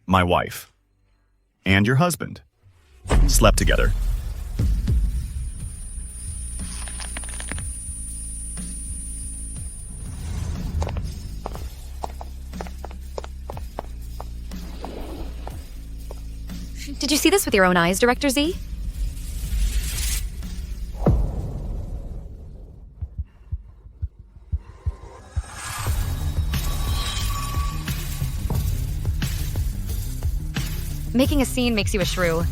my wife, and your husband slept together. Did you see this with your own eyes, Director Z? Making a scene makes you a shrew.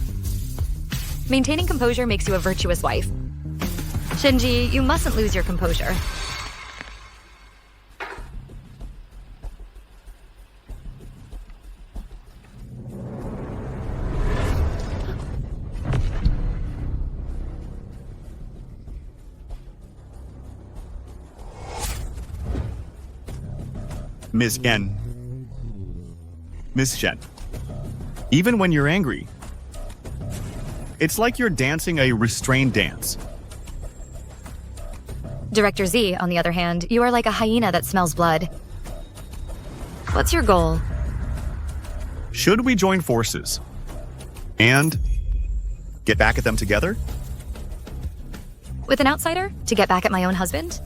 Maintaining composure makes you a virtuous wife. Shinji, you mustn't lose your composure. Ms. Yen. Ms. Shen. Even when you're angry, it's like you're dancing a restrained dance. Director Z, on the other hand, you are like a hyena that smells blood. What's your goal? Should we join forces and get back at them together? With an outsider? To get back at my own husband?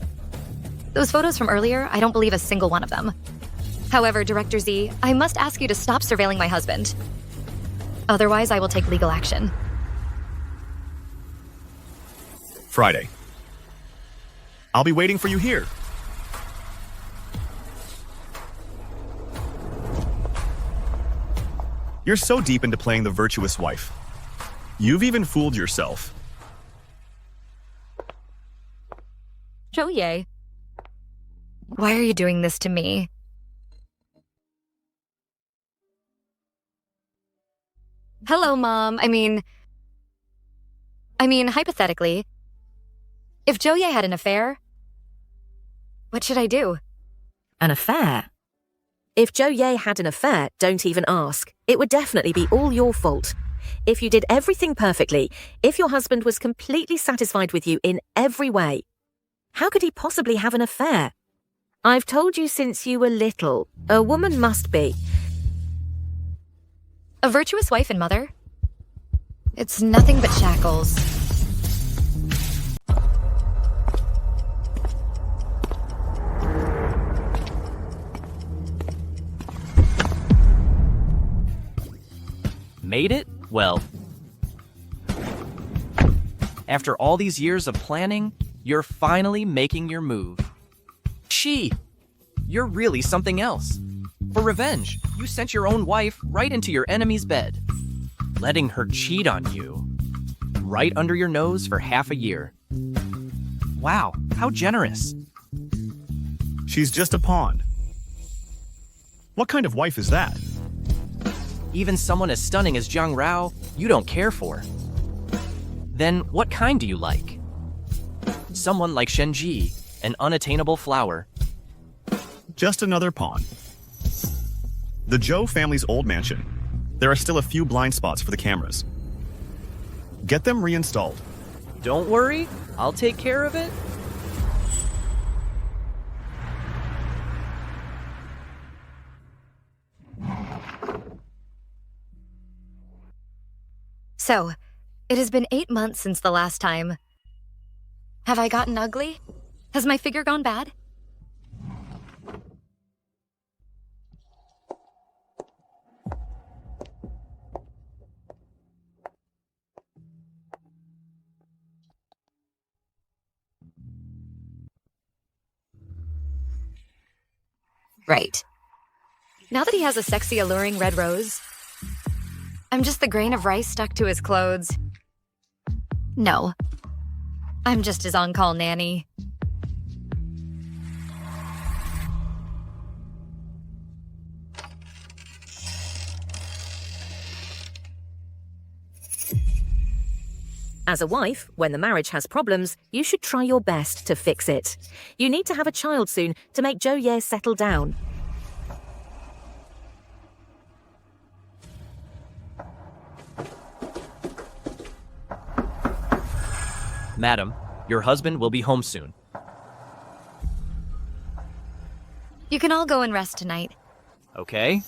Those photos from earlier, I don't believe a single one of them. However, Director Z, I must ask you to stop surveilling my husband. Otherwise, I will take legal action. Friday. I'll be waiting for you here. You're so deep into playing the virtuous wife. You've even fooled yourself. Joye. Why are you doing this to me? Hello, Mom. I mean, hypothetically, if Joye had an affair, what should I do? An affair? If Joye had an affair, don't even ask. It would definitely be all your fault. If you did everything perfectly, if your husband was completely satisfied with you in every way, how could he possibly have an affair? I've told you since you were little, a woman must be. A virtuous wife and mother? It's nothing but shackles. Made it? Well, after all these years of planning, you're finally making your move. You're really something else. For revenge, you sent your own wife right into your enemy's bed, letting her cheat on you right under your nose for half a year. Wow, how generous. She's just a pawn. What kind of wife is that? Even someone as stunning as Jiang Rao, you don't care for. Then what kind do you like? Someone like Shenji, an unattainable flower. Just another pawn. The Zhou family's old mansion. There are still a few blind spots for the cameras. Get them reinstalled. Don't worry, I'll take care of it. So, it has been 8 months since the last time. Have I gotten ugly? Has my figure gone bad? Right. Now that he has a sexy, alluring red rose, I'm just the grain of rice stuck to his clothes. No. I'm just his on-call nanny. As a wife, when the marriage has problems, you should try your best to fix it. You need to have a child soon to make Joye settle down. Madam, your husband will be home soon. You can all go and rest tonight. Okay?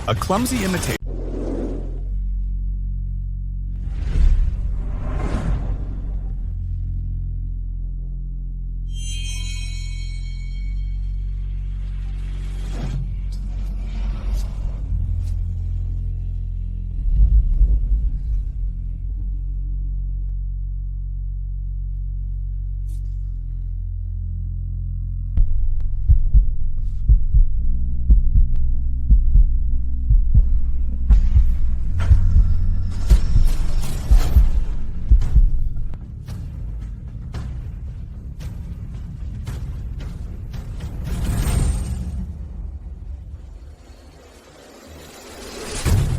A clumsy imitation.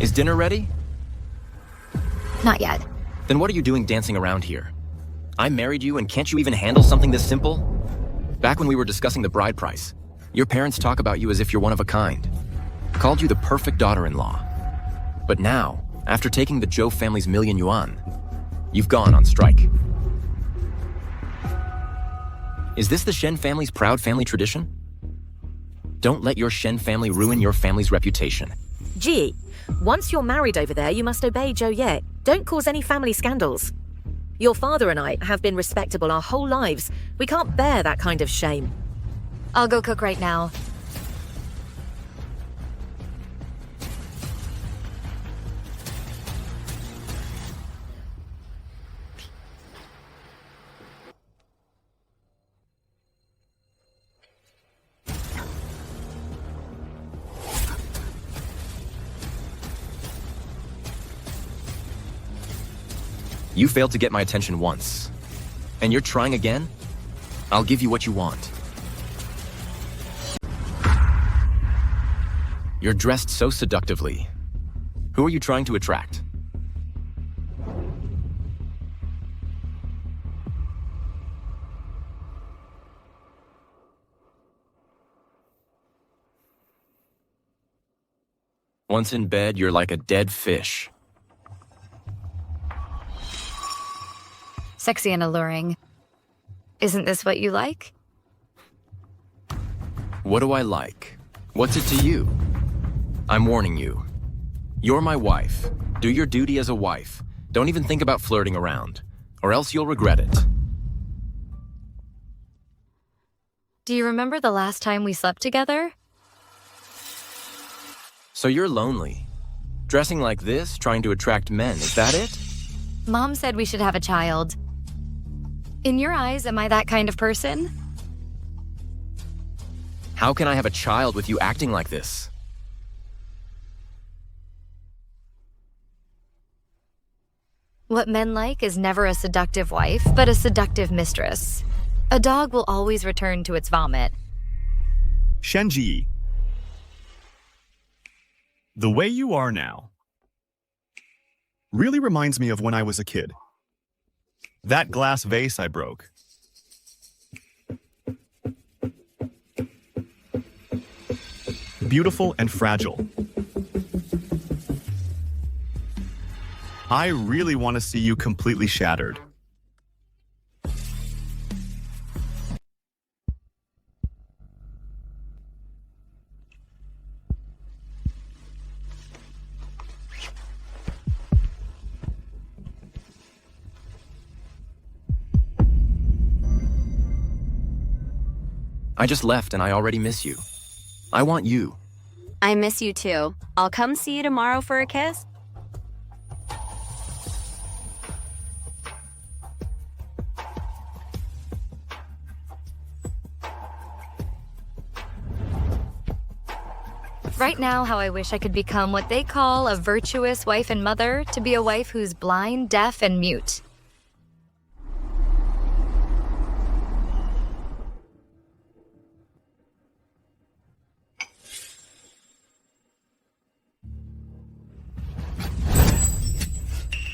Is dinner ready? Not yet. Then what are you doing dancing around here? I married you and can't you even handle something this simple? Back when we were discussing the bride price, your parents talk about you as if you're one of a kind. Called you the perfect daughter-in-law. But now, after taking the Zhou family's $1,000,000 yuan, you've gone on strike. Is this the Shen family's proud family tradition? Don't let your Shen family ruin your family's reputation. Gee, once you're married over there, you must obey Zhou Ye. Don't cause any family scandals. Your father and I have been respectable our whole lives. We can't bear that kind of shame. I'll go cook right now. You failed to get my attention once. And you're trying again? I'll give you what you want. You're dressed so seductively. Who are you trying to attract? Once in bed, you're like a dead fish. Sexy and alluring. Isn't this what you like? What do I like? What's it to you? I'm warning you. You're my wife. Do your duty as a wife. Don't even think about flirting around, or else you'll regret it. Do you remember the last time we slept together? So you're lonely. Dressing like this, trying to attract men, is that it? Mom said we should have a child. In your eyes, am I that kind of person? How can I have a child with you acting like this? What men like is never a seductive wife, but a seductive mistress. A dog will always return to its vomit. Shenji. The way you are now really reminds me of when I was a kid. That glass vase I broke. Beautiful and fragile. I really want to see you completely shattered. I just left and I already miss you. I want you. I miss you too. I'll come see you tomorrow for a kiss. Right now, how I wish I could become what they call a virtuous wife and mother, to be a wife who's blind, deaf, and mute.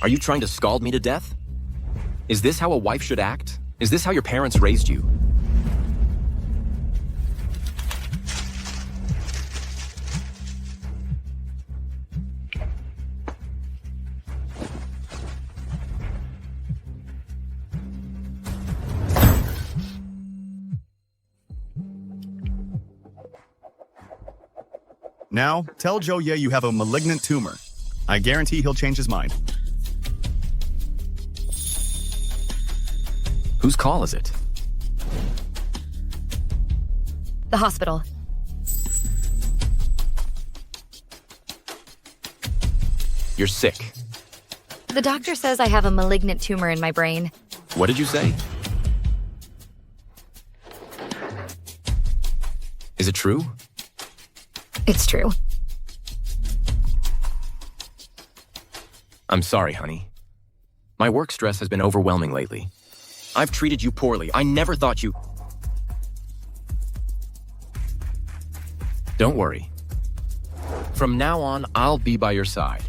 Are you trying to scald me to death? Is this how a wife should act? Is this how your parents raised you? Now, tell Joe Ye you have a malignant tumor. I guarantee he'll change his mind. Whose call is it? The hospital. You're sick. The doctor says I have a malignant tumor in my brain. What did you say? Is it true? It's true. I'm sorry, honey. My work stress has been overwhelming lately. I've treated you poorly. I never thought you... Don't worry. From now on, I'll be by your side.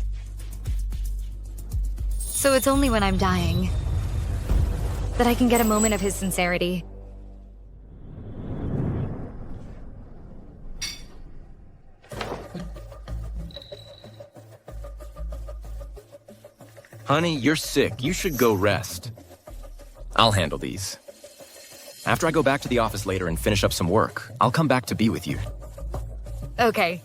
So it's only when I'm dying that I can get a moment of his sincerity. Honey, you're sick. You should go rest. I'll handle these. After I go back to the office later and finish up some work, I'll come back to be with you. Okay.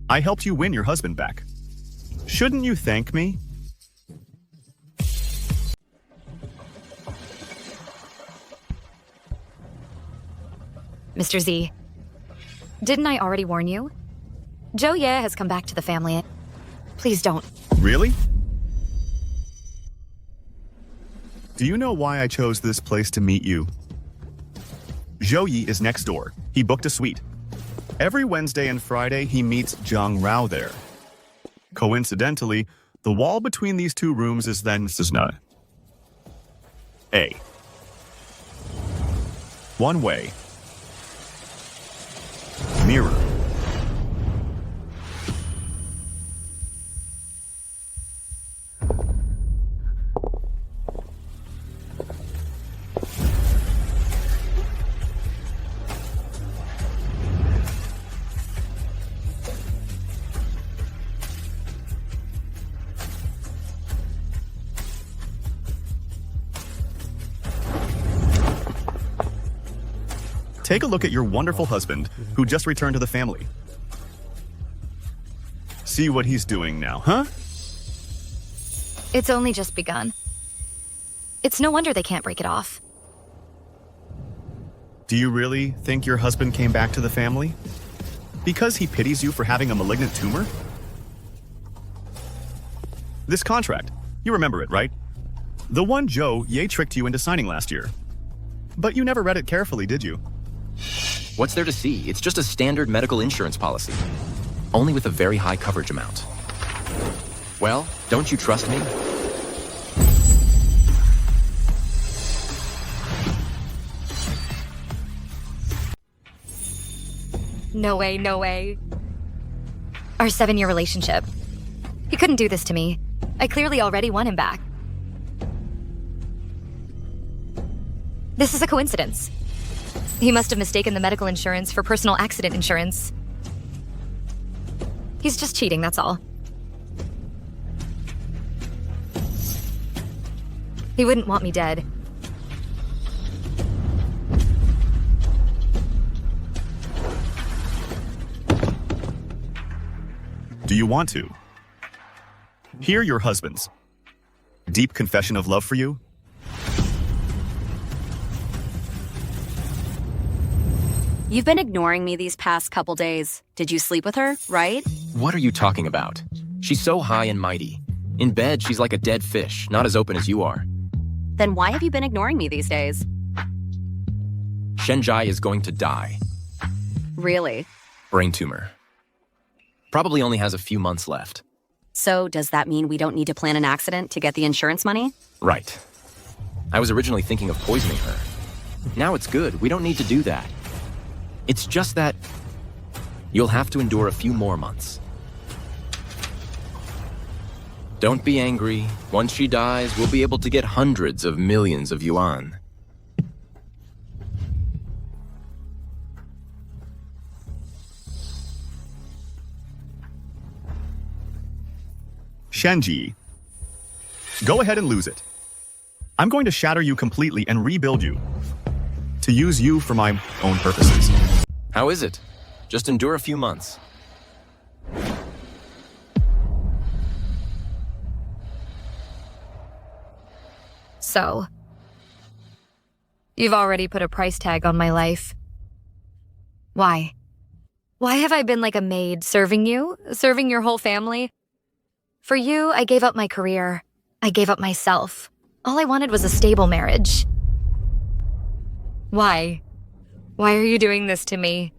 I helped you win your husband back. Shouldn't you thank me? Mr. Z, didn't I already warn you? Joe Ye has come back to the family. Please don't. Really? Do you know why I chose this place to meet you? Zhou Yi is next door. He booked a suite. Every Wednesday and Friday, he meets Zhang Rao there. Coincidentally, the wall between these two rooms is then A. One way. Mirror. Take a look at your wonderful husband, who just returned to the family. See what he's doing now, huh? It's only just begun. It's no wonder they can't break it off. Do you really think your husband came back to the family? Because he pities you for having a malignant tumor? This contract, you remember it, right? The one Joe Ye tricked you into signing last year. But you never read it carefully, did you? What's there to see? It's just a standard medical insurance policy. Only with a very high coverage amount. Well, don't you trust me? No way, no way. Our 7-year relationship. He couldn't do this to me. I clearly already won him back. This is a coincidence. He must have mistaken the medical insurance for personal accident insurance. He's just cheating, that's all. He wouldn't want me dead. Do you want to? Hear your husband's deep confession of love for you? You've been ignoring me these past couple days. Did you sleep with her, right? What are you talking about? She's so high and mighty. In bed, she's like a dead fish, not as open as you are. Then why have you been ignoring me these days? Shenjai is going to die. Really? Brain tumor. Probably only has a few months left. So does that mean we don't need to plan an accident to get the insurance money? Right. I was originally thinking of poisoning her. Now it's good. We don't need to do that. It's just that you'll have to endure a few more months. Don't be angry. Once she dies, we'll be able to get hundreds of millions of yuan. Shenji, go ahead and lose it. I'm going to shatter you completely and rebuild you. To use you for my own purposes. How is it? Just endure a few months. So, you've already put a price tag on my life. Why? Why have I been like a maid, serving you? Serving your whole family? For you, I gave up my career. I gave up myself. All I wanted was a stable marriage. Why? Why are you doing this to me?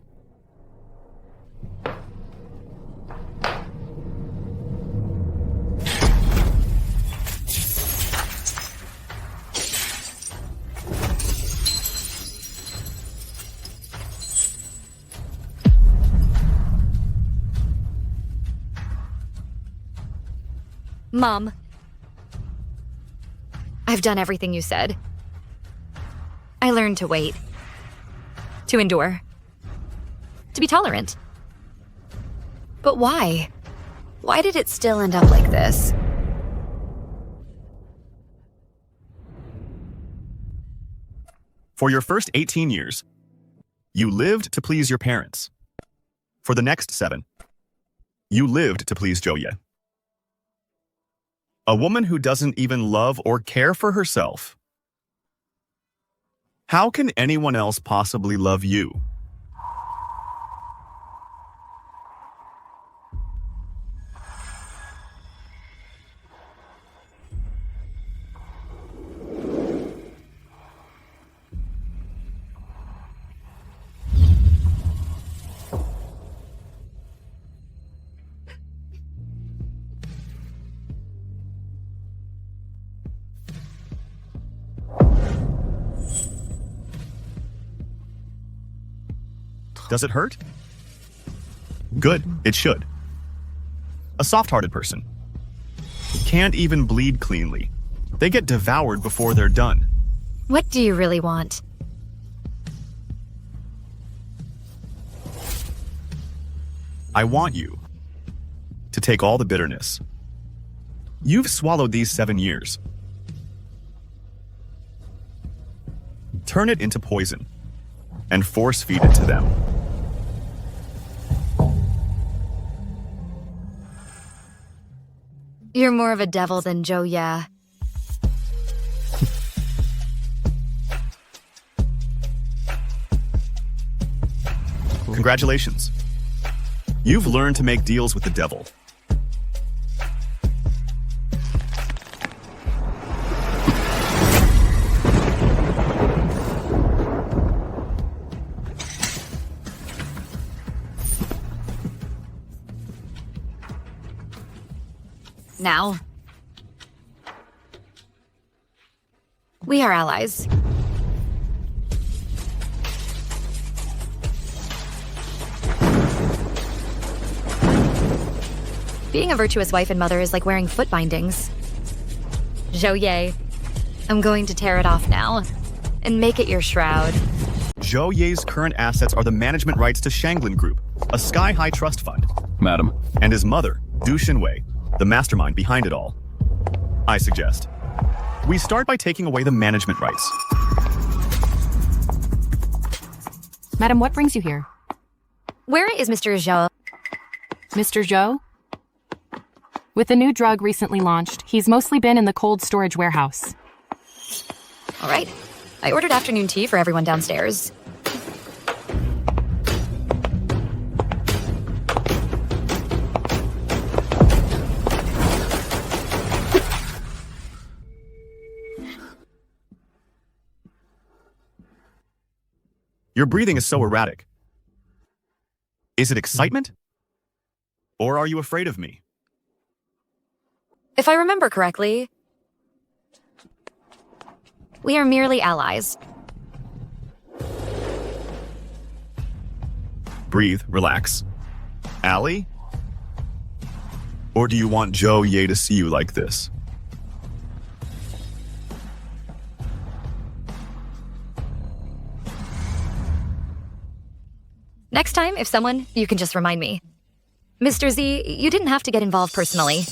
Mom, I've done everything you said. I learned to wait, to endure, to be tolerant. But why? Why did it still end up like this? For your first 18 years, you lived to please your parents. For the next 7, you lived to please Joye. A woman who doesn't even love or care for herself. How can anyone else possibly love you? Does it hurt? Good, it should. A soft-hearted person can't even bleed cleanly. They get devoured before they're done. What do you really want? I want you to take all the bitterness. You've swallowed these 7 years. Turn it into poison and force-feed it to them. You're more of a devil than Joye. Congratulations. You've learned to make deals with the devil. Now, we are allies. Being a virtuous wife and mother is like wearing foot bindings. Joye, I'm going to tear it off now and make it your shroud. Joye's current assets are the management rights to Shanglin Group, a sky-high trust fund. Madam. And his mother, Du Xinwei, the mastermind behind it all. I suggest we start by taking away the management rights. Madam, what brings you here? Where is Mr. Zhou? Mr. Zhou? With the new drug recently launched, he's mostly been in the cold storage warehouse. All right. I ordered afternoon tea for everyone downstairs. Your breathing is so erratic. Is it excitement? Or are you afraid of me? If I remember correctly, we are merely allies. Breathe, relax. Ally? Or do you want Zhou Ye to see you like this? Next time, if someone, you can just remind me. Mr. Z, you didn't have to get involved personally.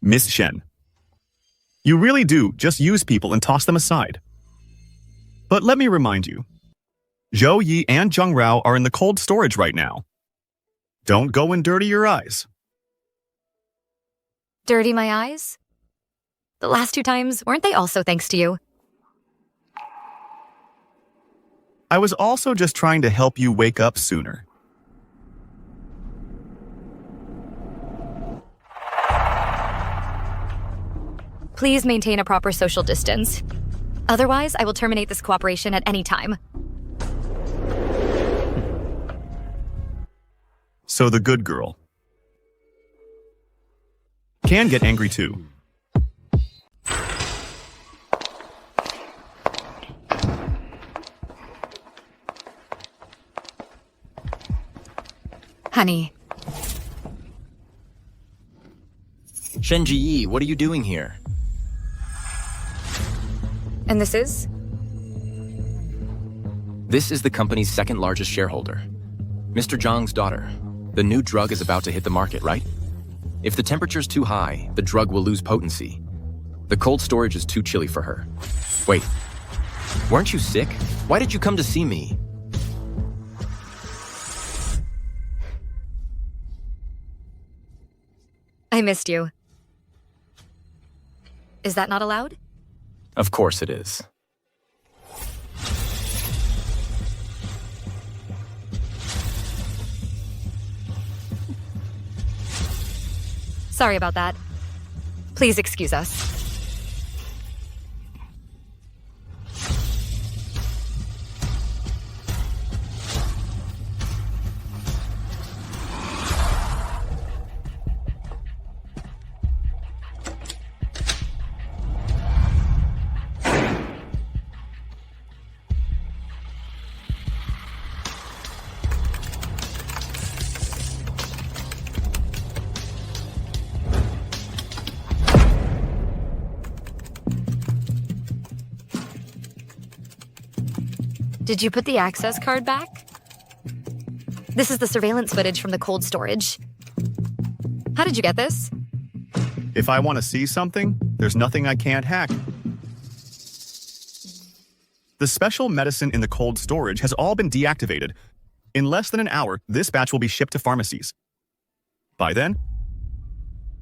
Miss Shen. You really do just use people and toss them aside. But let me remind you, Zhou Yi and Zheng Rao are in the cold storage right now. Don't go and dirty your eyes. Dirty my eyes? The last 2 times, weren't they also thanks to you? I was also just trying to help you wake up sooner. Please maintain a proper social distance. Otherwise, I will terminate this cooperation at any time. So the good girl can get angry too. Honey, Shenji Yi, what are you doing here? and this is? This is the company's second largest shareholder, Mr. Zhang's daughter. The new drug is about to hit the market, right? If the temperature's too high, the drug will lose potency. The cold storage is too chilly for her. Wait, weren't you sick? Why did you come to see me? I missed you. Is that not allowed? Of course it is. Sorry about that. Please excuse us. Did you put the access card back? This is the surveillance footage from the cold storage. How did you get this? If I want to see something, there's nothing I can't hack. The special medicine in the cold storage has all been deactivated. In less than an hour, this batch will be shipped to pharmacies. By then,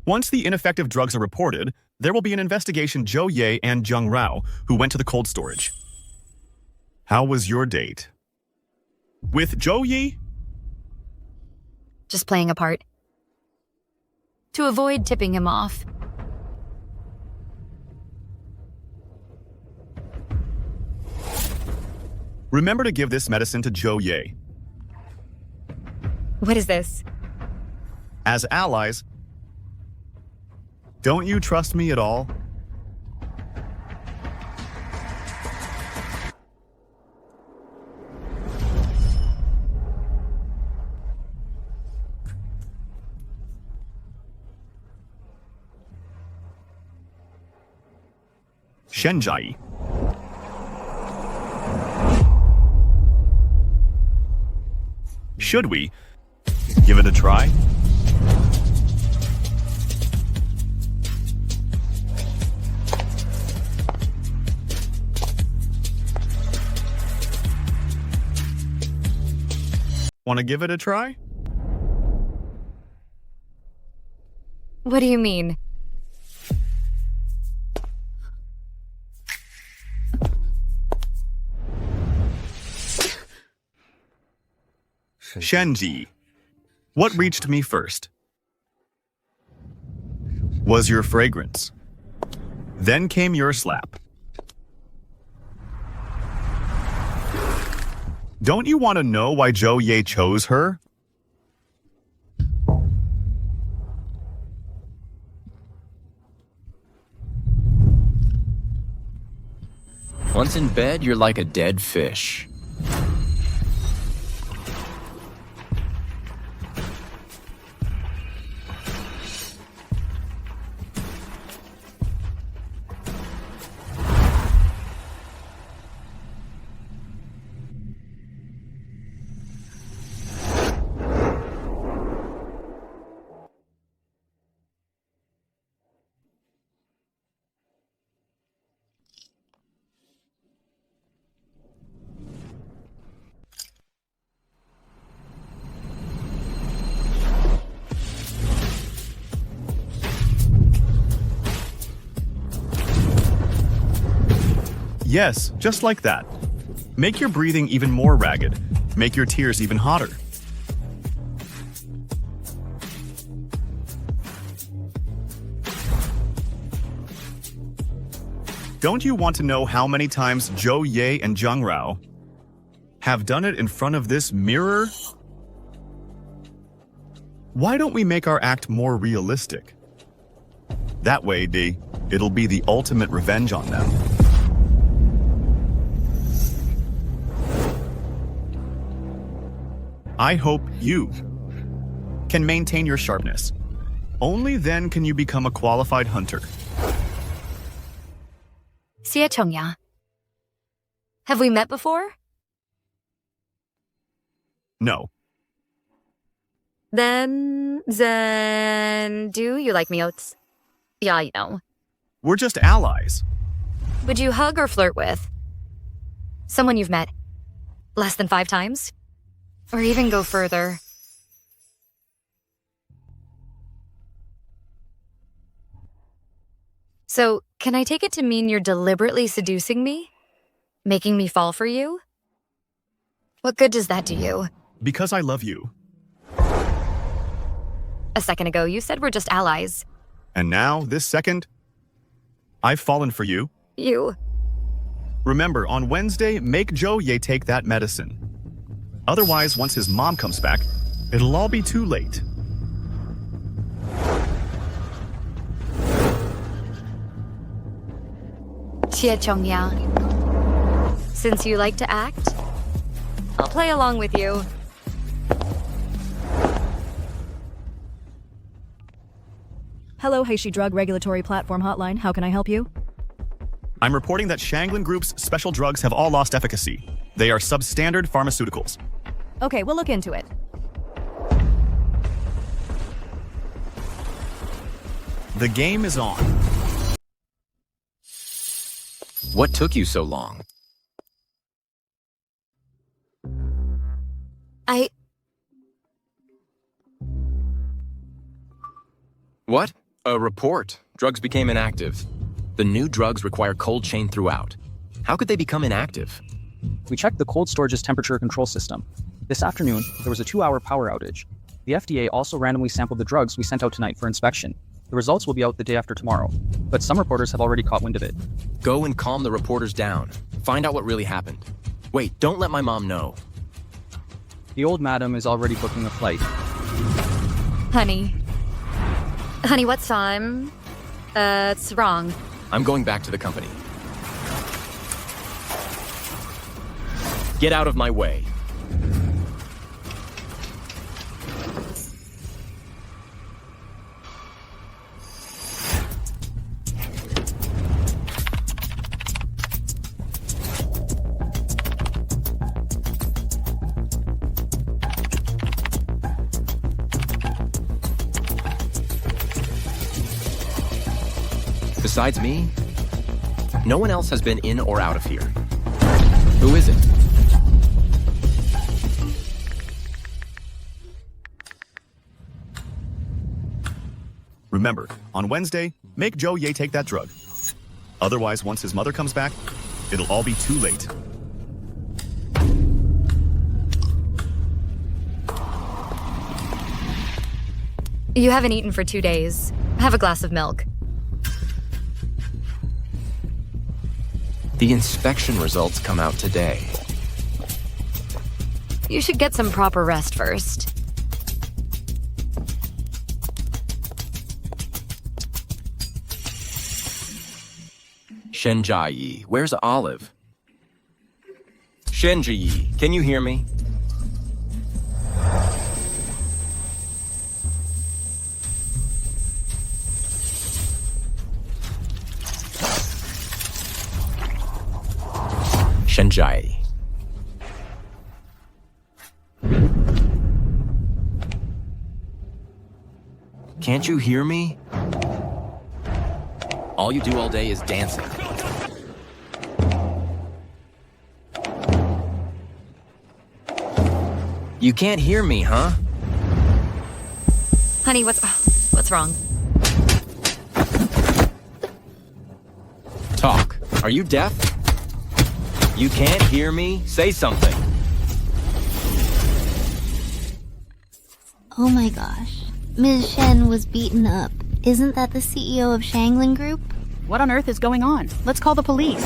once the ineffective drugs are reported, there will be an investigation. Zhou Ye and Zheng Rao, who went to the cold storage. How was your date? With Zhou Yi? Just playing a part. To avoid tipping him off. Remember to give this medicine to Zhou Ye. What is this? As allies, don't you trust me at all? Shenjai. Should we give it a try? Want to give it a try? What do you mean? Shenji, what reached me first? Was your fragrance. Then came your slap. Don't you want to know why Zhou Ye chose her? Once in bed, you're like a dead fish. Yes, just like that. Make your breathing even more ragged. Make your tears even hotter. Don't you want to know how many times Jo Ye and Jung Rao have done it in front of this mirror? Why don't we make our act more realistic? That way, Dee, it'll be the ultimate revenge on them. I hope you can maintain your sharpness. Only then can you become a qualified hunter. Xie Chongya. Have we met before? No. Then do you like me, Oats? Yeah, you know. We're just allies. Would you hug or flirt with someone you've met less than 5 times? Or even go further? So, can I take it to mean you're deliberately seducing me? Making me fall for you? What good does that do you? Because I love you. A second ago, you said we're just allies. And now, this second, I've fallen for you. You. Remember, on Wednesday, make Jo Ye take that medicine. Otherwise, once his mom comes back, it'll all be too late. Xie Chongya. Since you like to act, I'll play along with you. Hello, Heishi Drug Regulatory Platform Hotline. How can I help you? I'm reporting that Shanglin Group's special drugs have all lost efficacy. They are substandard pharmaceuticals. Okay, we'll look into it. The game is on. What took you so long? What? A report. Drugs became inactive. The new drugs require cold chain throughout. How could they become inactive? We checked the cold storage's temperature control system. This afternoon, there was a 2-hour power outage. The FDA also randomly sampled the drugs we sent out tonight for inspection. The results will be out the day after tomorrow, but some reporters have already caught wind of it. Go and calm the reporters down. Find out what really happened. Wait, don't let my mom know. The old madam is already booking a flight. Honey, what's time? It's wrong. I'm going back to the company. Get out of my way. Besides me, no one else has been in or out of here. Who is it? Remember, on Wednesday, make Jo Ye take that drug. Otherwise, once his mother comes back, it'll all be too late. You haven't eaten for 2 days. Have a glass of milk. The inspection results come out today. You should get some proper rest first. Shenjiyi, where's Olive? Shenjiyi, can you hear me? Shenjiyi. Can't you hear me? All you do all day is dancing. You can't hear me, huh? Honey, what's wrong? Talk. Are you deaf? You can't hear me? Say something. Oh my gosh. Ms. Shen was beaten up. Isn't that the CEO of Shangling Group? What on earth is going on? Let's call the police.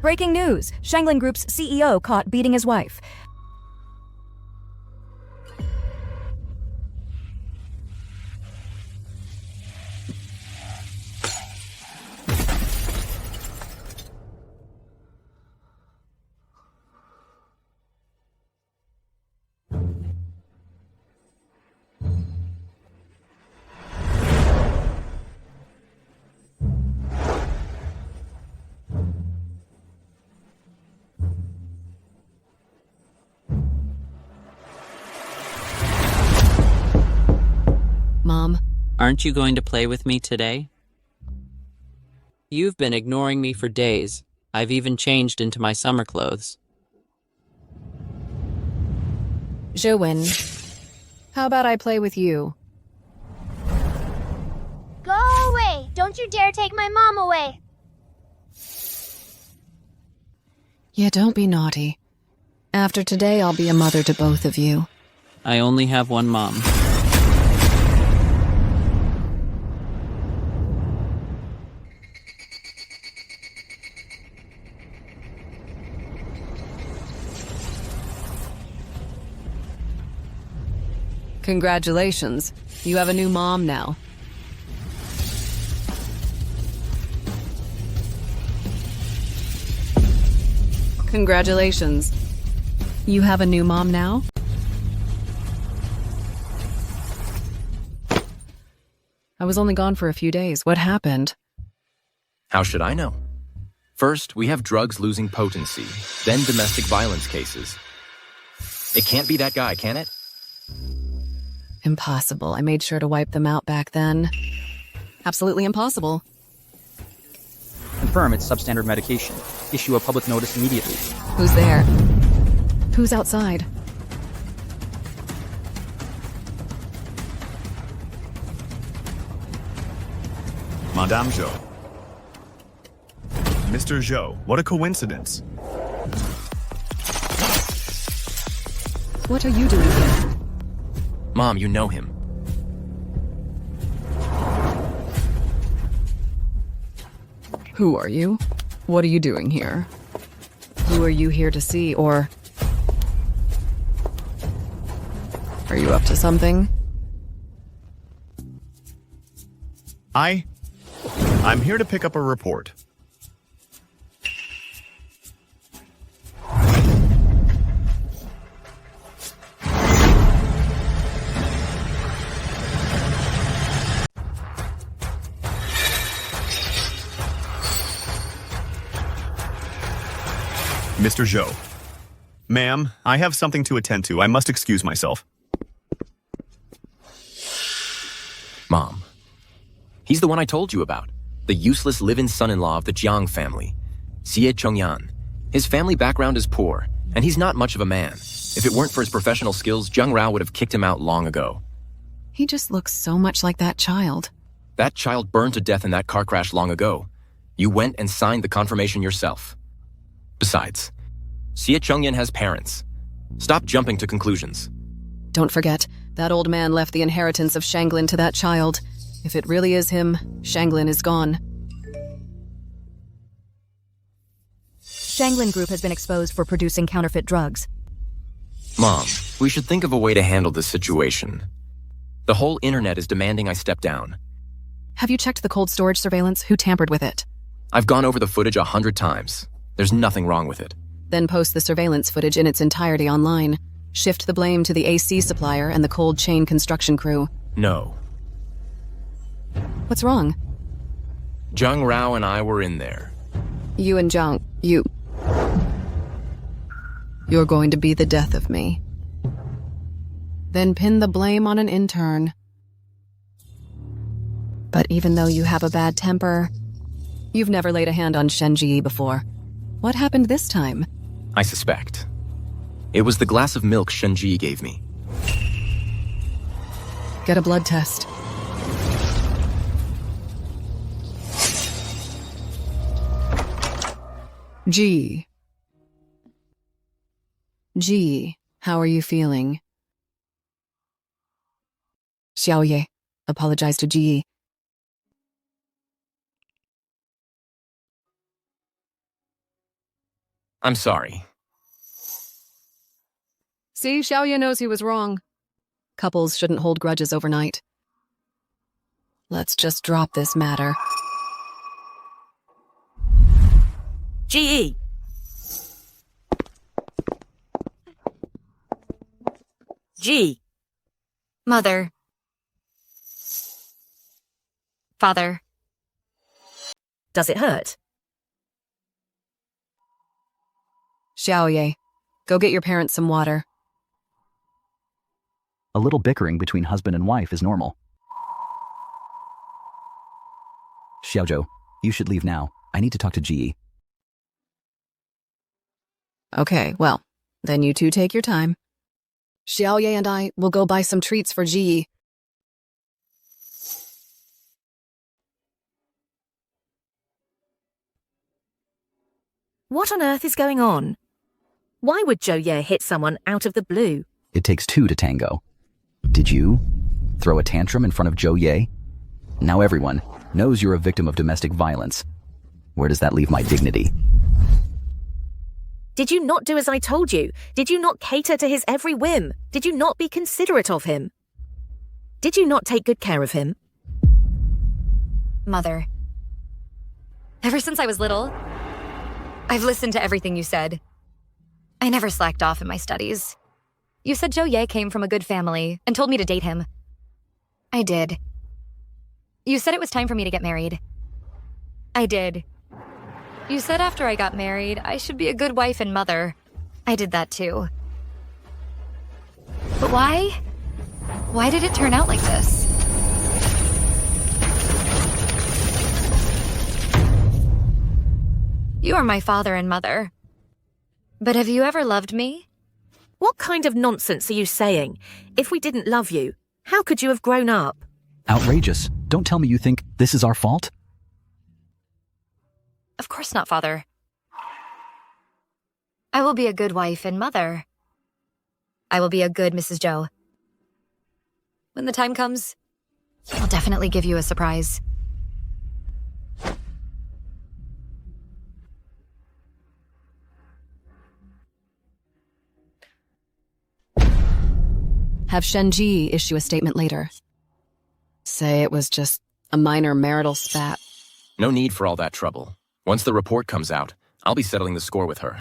Breaking news! Shangling Group's CEO caught beating his wife. Mom, Aren't you going to play with me today? You've been ignoring me for days. I've even changed into my summer clothes. Jowen, how about I play with you? Go away! Don't you dare take my mom away! Yeah, don't be naughty. After today, I'll be a mother to both of you. I only have one mom. Congratulations. You have a new mom now. Congratulations. You have a new mom now? I was only gone for a few days. What happened? How should I know? First, we have drugs losing potency, then domestic violence cases. It can't be that guy, can it? Impossible. I made sure to wipe them out back then. Absolutely impossible. Confirm it's substandard medication. Issue a public notice immediately. Who's there? Who's outside? Madame Zhou. Mr. Zhou, what a coincidence. What are you doing here? Mom, you know him. Who are you? What are you doing here? Who are you here to see, or... Are you up to something? I'm here to pick up a report. Mr. Zhou. Ma'am, I have something to attend to. I must excuse myself. Mom. He's the one I told you about. The useless live-in son-in-law of the Jiang family. Xie Chongyan. His family background is poor, and he's not much of a man. If it weren't for his professional skills, Zheng Rao would have kicked him out long ago. He just looks so much like that child. That child burned to death in that car crash long ago. You went and signed the confirmation yourself. Besides, Xie Chongyan has parents. Stop jumping to conclusions. Don't forget, that old man left the inheritance of Shanglin to that child. If it really is him, Shanglin is gone. Shanglin Group has been exposed for producing counterfeit drugs. Mom, we should think of a way to handle this situation. The whole internet is demanding I step down. Have you checked the cold storage surveillance? Who tampered with it? I've gone over the footage 100 times. There's nothing wrong with it. Then post the surveillance footage in its entirety online. Shift the blame to the AC supplier and the cold chain construction crew. No. What's wrong? Zheng Rao and I were in there. You and Zhang, You're going to be the death of me. Then pin the blame on an intern. But even though you have a bad temper, you've never laid a hand on Shenji before. What happened this time? I suspect. It was the glass of milk Shenji gave me. Get a blood test. G. G, how are you feeling? Xiaoye, apologize to Ji. I'm sorry. See, Xiaoye knows he was wrong. Couples shouldn't hold grudges overnight. Let's just drop this matter. GE. G. Mother. Father. Does it hurt? Xiaoye, go get your parents some water. A little bickering between husband and wife is normal. Xiaozhou, you should leave now. I need to talk to Ji. Okay, well, then you two take your time. Xiaoye and I will go buy some treats for Ji. What on earth is going on? Why would Zhou Ye hit someone out of the blue? It takes two to tango. Did you throw a tantrum in front of Zhou Ye? Now everyone knows you're a victim of domestic violence. Where does that leave my dignity? Did you not do as I told you? Did you not cater to his every whim? Did you not be considerate of him? Did you not take good care of him? Mother. Ever since I was little, I've listened to everything you said. I never slacked off in my studies. You said Zhou Ye came from a good family and told me to date him. I did. You said it was time for me to get married. I did. You said after I got married, I should be a good wife and mother. I did that too. But why? Why did it turn out like this? You are my father and mother. But have you ever loved me? What kind of nonsense are you saying? If we didn't love you, how could you have grown up? Outrageous. Don't tell me you think this is our fault. Of course not, Father. I will be a good wife and mother. I will be a good Mrs. Zhou. When the time comes, I'll definitely give you a surprise. Have Shenji issue a statement later. Say it was just a minor marital spat. No need for all that trouble. Once the report comes out, I'll be settling the score with her.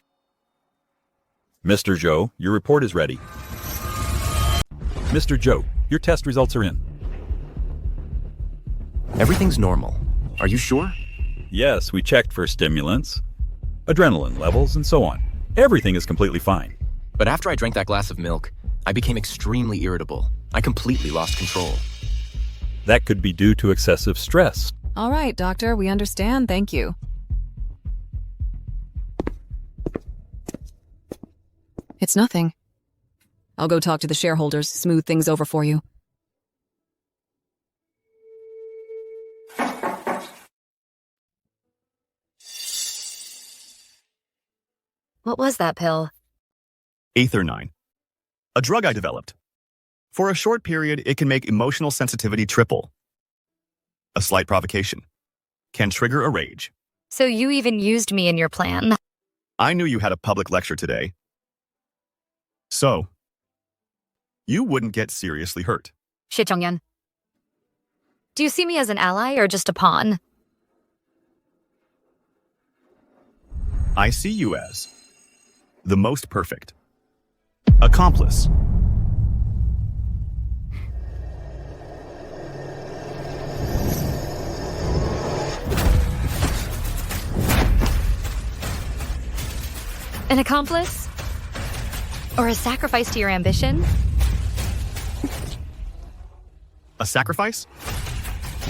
Mr. Zhou, your report is ready. Mr. Zhou, your test results are in. Everything's normal. Are you sure? Yes, we checked for stimulants, adrenaline levels, and so on. Everything is completely fine. But after I drank that glass of milk, I became extremely irritable. I completely lost control. That could be due to excessive stress. All right, doctor, we understand. Thank you. It's nothing. I'll go talk to the shareholders, smooth things over for you. What was that pill? Aether-9. A drug I developed. For a short period, it can make emotional sensitivity triple. A slight provocation can trigger a rage. So you even used me in your plan. I knew you had a public lecture today. So, you wouldn't get seriously hurt. Shi Chongyan. Do you see me as an ally or just a pawn? I see you as the most perfect accomplice. An accomplice? Or a sacrifice to your ambition? A sacrifice?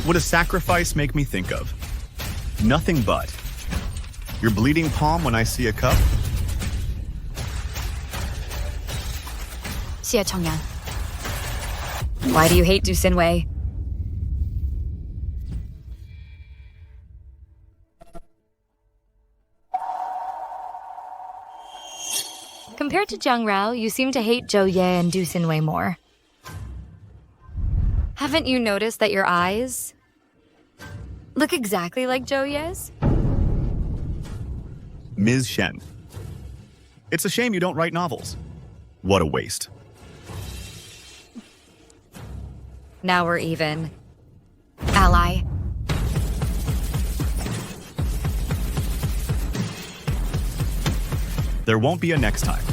What does sacrifice make me think of? Nothing but your bleeding palm when I see a cup? 谢청년. Why do you hate Do Sinwei? Compared to Jung Rao, you seem to hate Zhou Ye and Du Sinwei more. Haven't you noticed that your eyes look exactly like Zhou Ye's? Ms. Shen. It's a shame you don't write novels. What a waste. Now we're even. Ally. There won't be a next time.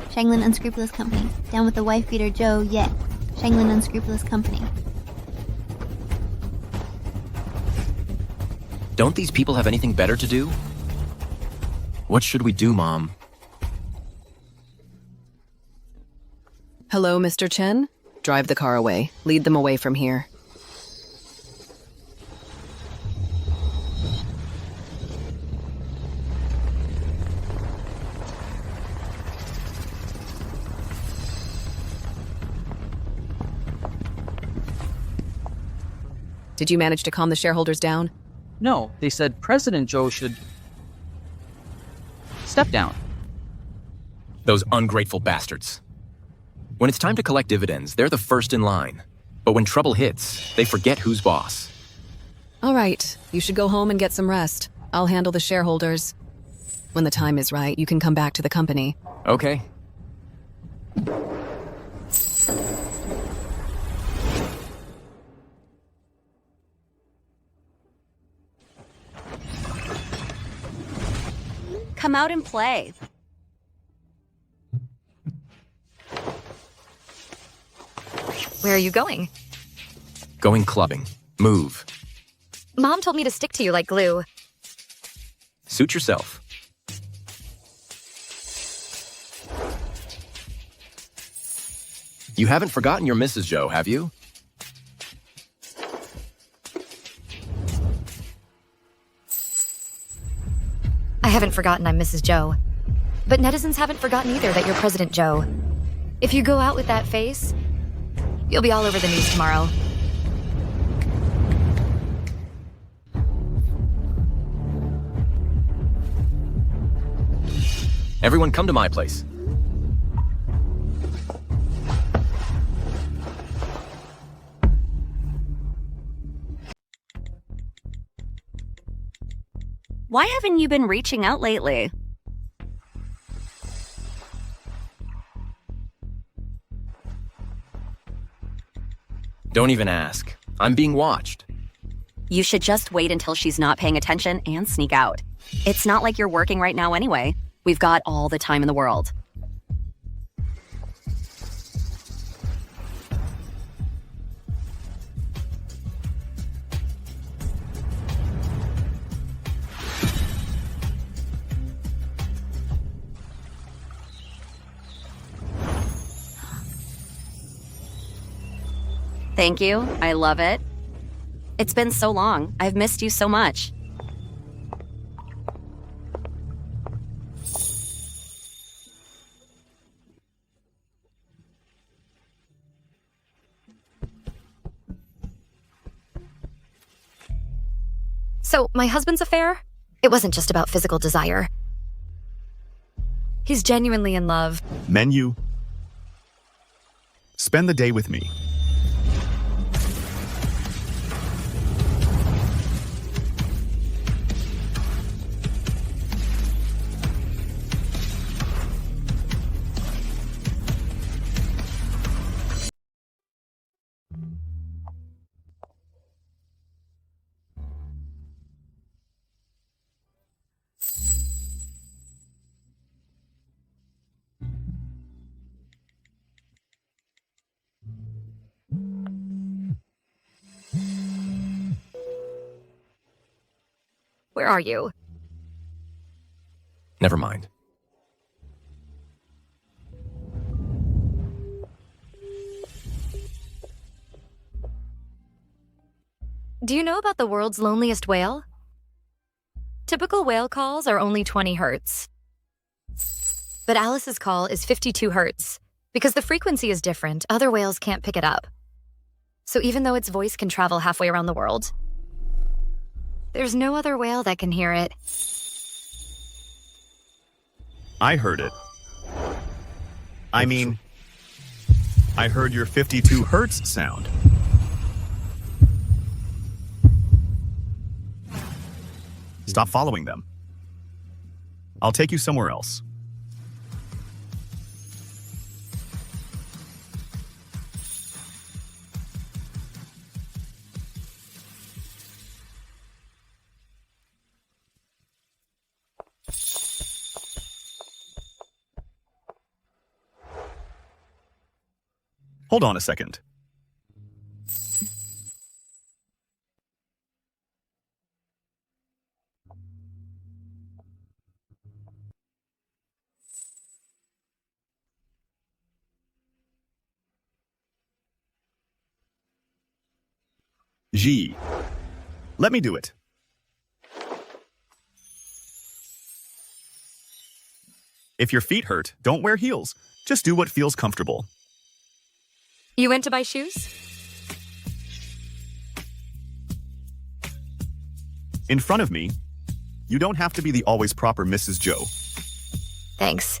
Shanglin Unscrupulous Company. Down with the wife beater Zhou Ye. Shanglin Unscrupulous Company. Don't these people have anything better to do? What should we do, Mom? Hello, Mr. Chen? Drive the car away. Lead them away from here. Did you manage to calm the shareholders down? No, they said President Zhou should step down. Those ungrateful bastards. When it's time to collect dividends, they're the first in line. But when trouble hits, they forget who's boss. All right, you should go home and get some rest. I'll handle the shareholders. When the time is right, you can come back to the company. Okay. Come out and play. Where are you going? Going clubbing. Move. Mom told me to stick to you like glue. Suit yourself. You haven't forgotten your Mrs. Zhou, have you? I haven't forgotten I'm Mrs. Zhou. But netizens haven't forgotten either that you're President Zhou. If you go out with that face, you'll be all over the news tomorrow. Everyone come to my place. Why haven't you been reaching out lately? Don't even ask. I'm being watched. You should just wait until she's not paying attention and sneak out. It's not like you're working right now anyway. We've got all the time in the world. Thank you. I love it. It's been so long. I've missed you so much. So, my husband's affair? It wasn't just about physical desire. He's genuinely in love. Menu. Spend the day with me. Where are you? Never mind. Do you know about the world's loneliest whale? Typical whale calls are only 20 hertz. But Alice's call is 52 hertz, Because the frequency is different, other whales can't pick it up. So even though its voice can travel halfway around the world, there's no other whale that can hear it. I heard it. I mean, I heard your 52 hertz sound. Stop following them. I'll take you somewhere else. Hold on a second. G. Let me do it. If your feet hurt, don't wear heels. Just do what feels comfortable. You went to buy shoes? In front of me, you don't have to be the always proper Mrs. Joe. Thanks.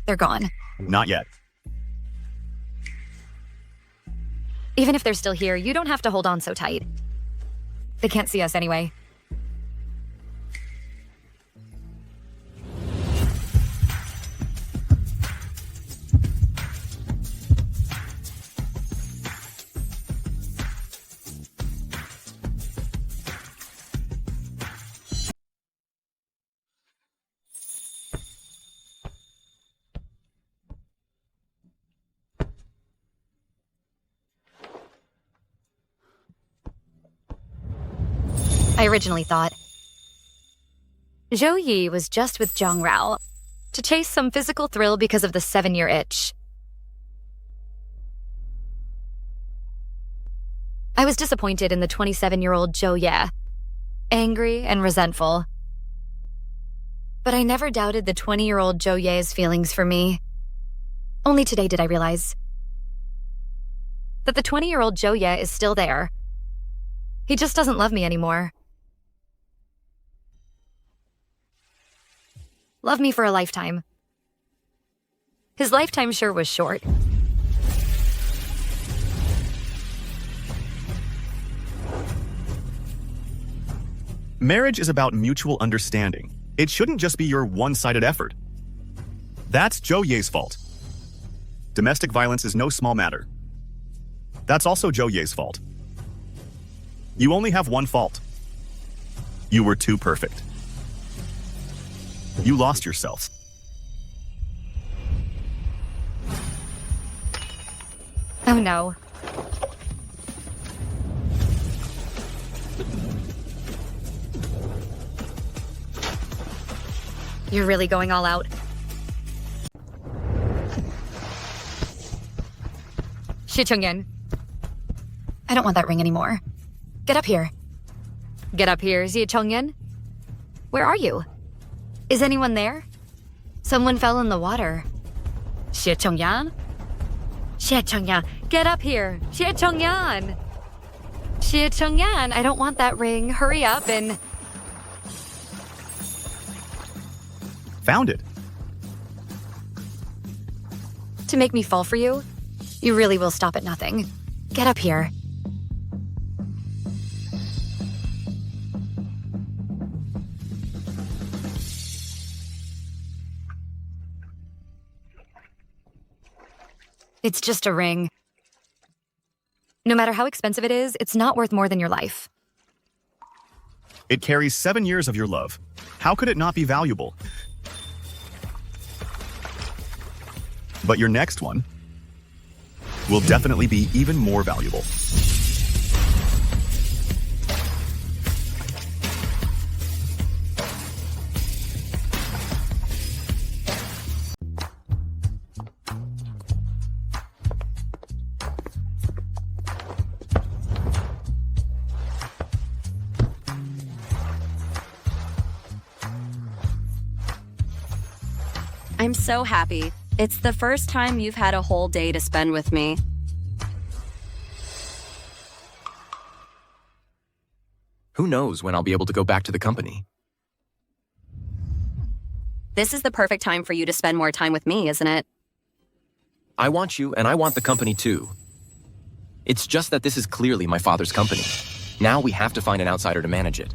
They're gone. Not yet. Even if they're still here, you don't have to hold on so tight. They can't see us anyway. I originally thought Zhou Yi was just with Zhang Rao to chase some physical thrill because of the 7-year itch. I was disappointed in the 27-year-old Zhou Ye, angry and resentful. But I never doubted the 20-year-old Zhou Ye's feelings for me. Only today did I realize that the 20-year-old Zhou Ye is still there. He just doesn't love me anymore. Love me for a lifetime. His lifetime sure was short. Marriage is about mutual understanding. It shouldn't just be your one-sided effort. That's Zhou Ye's fault. Domestic violence is no small matter. That's also Zhou Ye's fault. You only have one fault. You were too perfect. You lost yourself. Oh no. You're really going all out. Xie Chengyan. I don't want that ring anymore. Get up here. Get up here, Xie Chengyan. Where are you? Is anyone there? Someone fell in the water. Xie Chengyan? Xie Chengyan, get up here! Xie Chengyan! Xie Chengyan, I don't want that ring. Hurry up and... Found it. To make me fall for you? You really will stop at nothing. Get up here. It's just a ring. No matter how expensive it is, it's not worth more than your life. It carries 7 years of your love. How could it not be valuable? But your next one will definitely be even more valuable. I'm so happy. It's the first time you've had a whole day to spend with me. Who knows when I'll be able to go back to the company? This is the perfect time for you to spend more time with me, isn't it? I want you, and I want the company too. It's just that this is clearly my father's company. Now we have to find an outsider to manage it.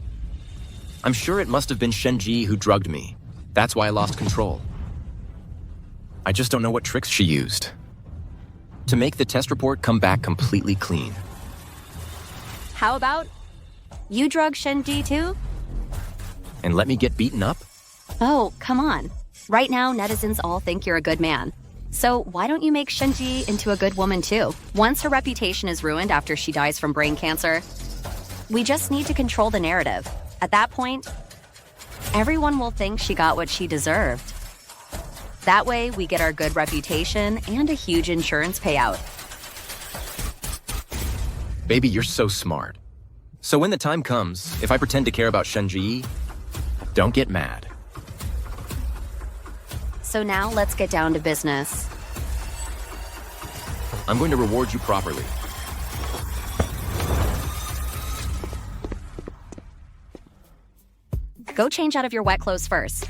I'm sure it must have been Shenji who drugged me. That's why I lost control. I just don't know what tricks she used to make the test report come back completely clean. How about you drug Shenji too? And let me get beaten up? Oh, come on. Right now, netizens all think you're a good man. So why don't you make Shenji into a good woman too? Once her reputation is ruined after she dies from brain cancer, we just need to control the narrative. At that point, everyone will think she got what she deserved. That way, we get our good reputation and a huge insurance payout. Baby, you're so smart. So when the time comes, if I pretend to care about Shenji, don't get mad. So now let's get down to business. I'm going to reward you properly. Go change out of your wet clothes first.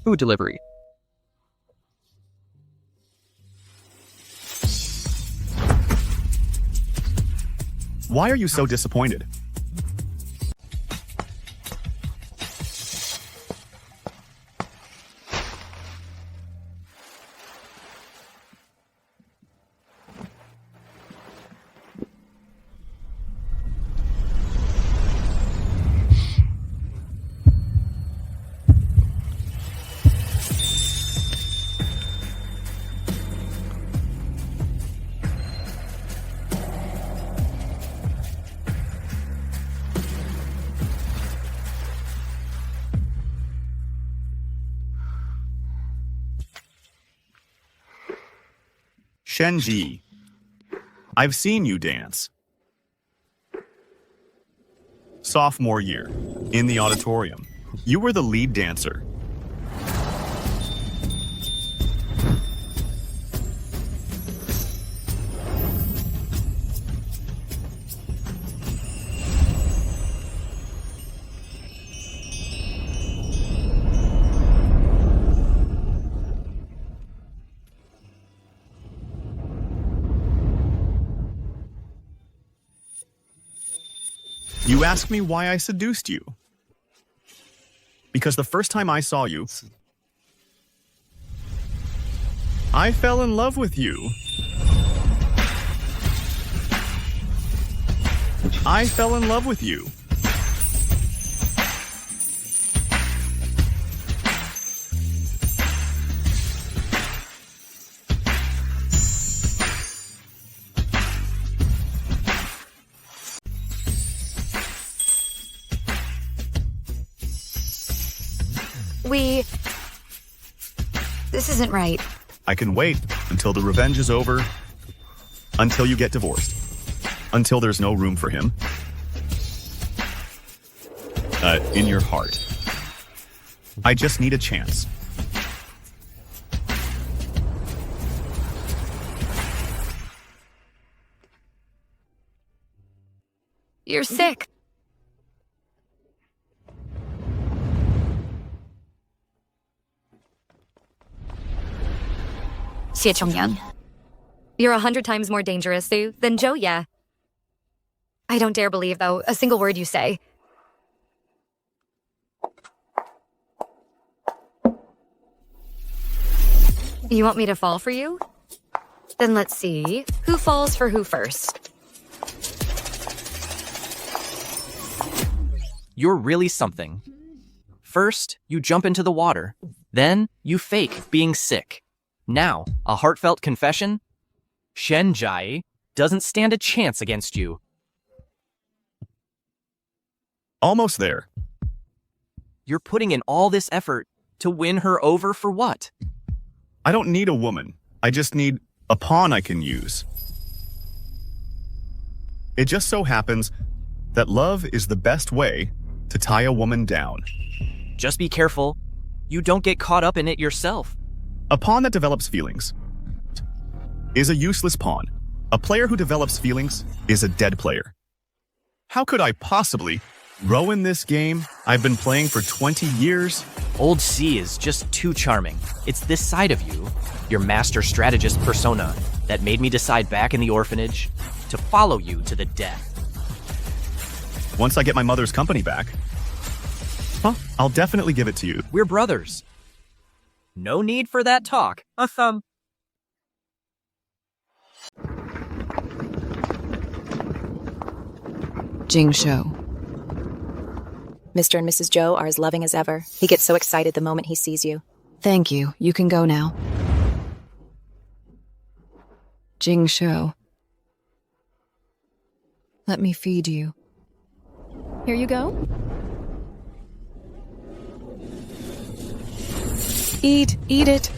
Food delivery. Why are you so disappointed? Shenji, I've seen you dance. Sophomore year, in the auditorium, you were the lead dancer. You ask me why I seduced you. Because the first time I saw you, I fell in love with you. I fell in love with you. This isn't right. I can wait until the revenge is over, until you get divorced, until there's no room for him. In your heart. I just need a chance. You're sick. Xie Chongyan. You're 100 times more dangerous, Sue, than Zhou Ye. I don't dare believe, though, a single word you say. You want me to fall for you? Then let's see, who falls for who first? You're really something. First, you jump into the water. Then you fake being sick. Now, a heartfelt confession? Shenjai doesn't stand a chance against you. Almost there. You're putting in all this effort to win her over for what? I don't need a woman. I just need a pawn I can use. It just so happens that love is the best way to tie a woman down. Just be careful. You don't get caught up in it yourself. A pawn that develops feelings is a useless pawn. A player who develops feelings is a dead player. How could I possibly ruin this game I've been playing for 20 years? Old C is just too charming. It's this side of you, your master strategist persona, that made me decide back in the orphanage to follow you to the death. Once I get my mother's company back, I'll definitely give it to you. We're brothers. No need for that talk. A thumb. Jing Shou. Mr. and Mrs. Zhou are as loving as ever. He gets so excited the moment he sees you. Thank you. You can go now. Jing Shou. Let me feed you. Here you go. Eat it.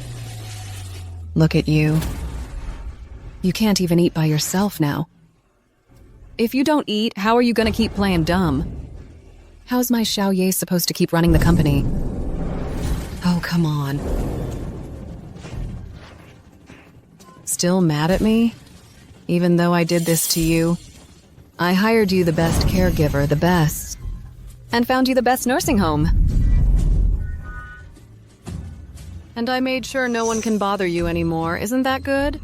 Look at you. You can't even eat by yourself now. If you don't eat, how are you going to keep playing dumb? How's my Xiaoye supposed to keep running the company? Oh, come on. Still mad at me? Even though I did this to you? I hired you the best caregiver, the best. And found you the best nursing home. And I made sure no one can bother you anymore. Isn't that good?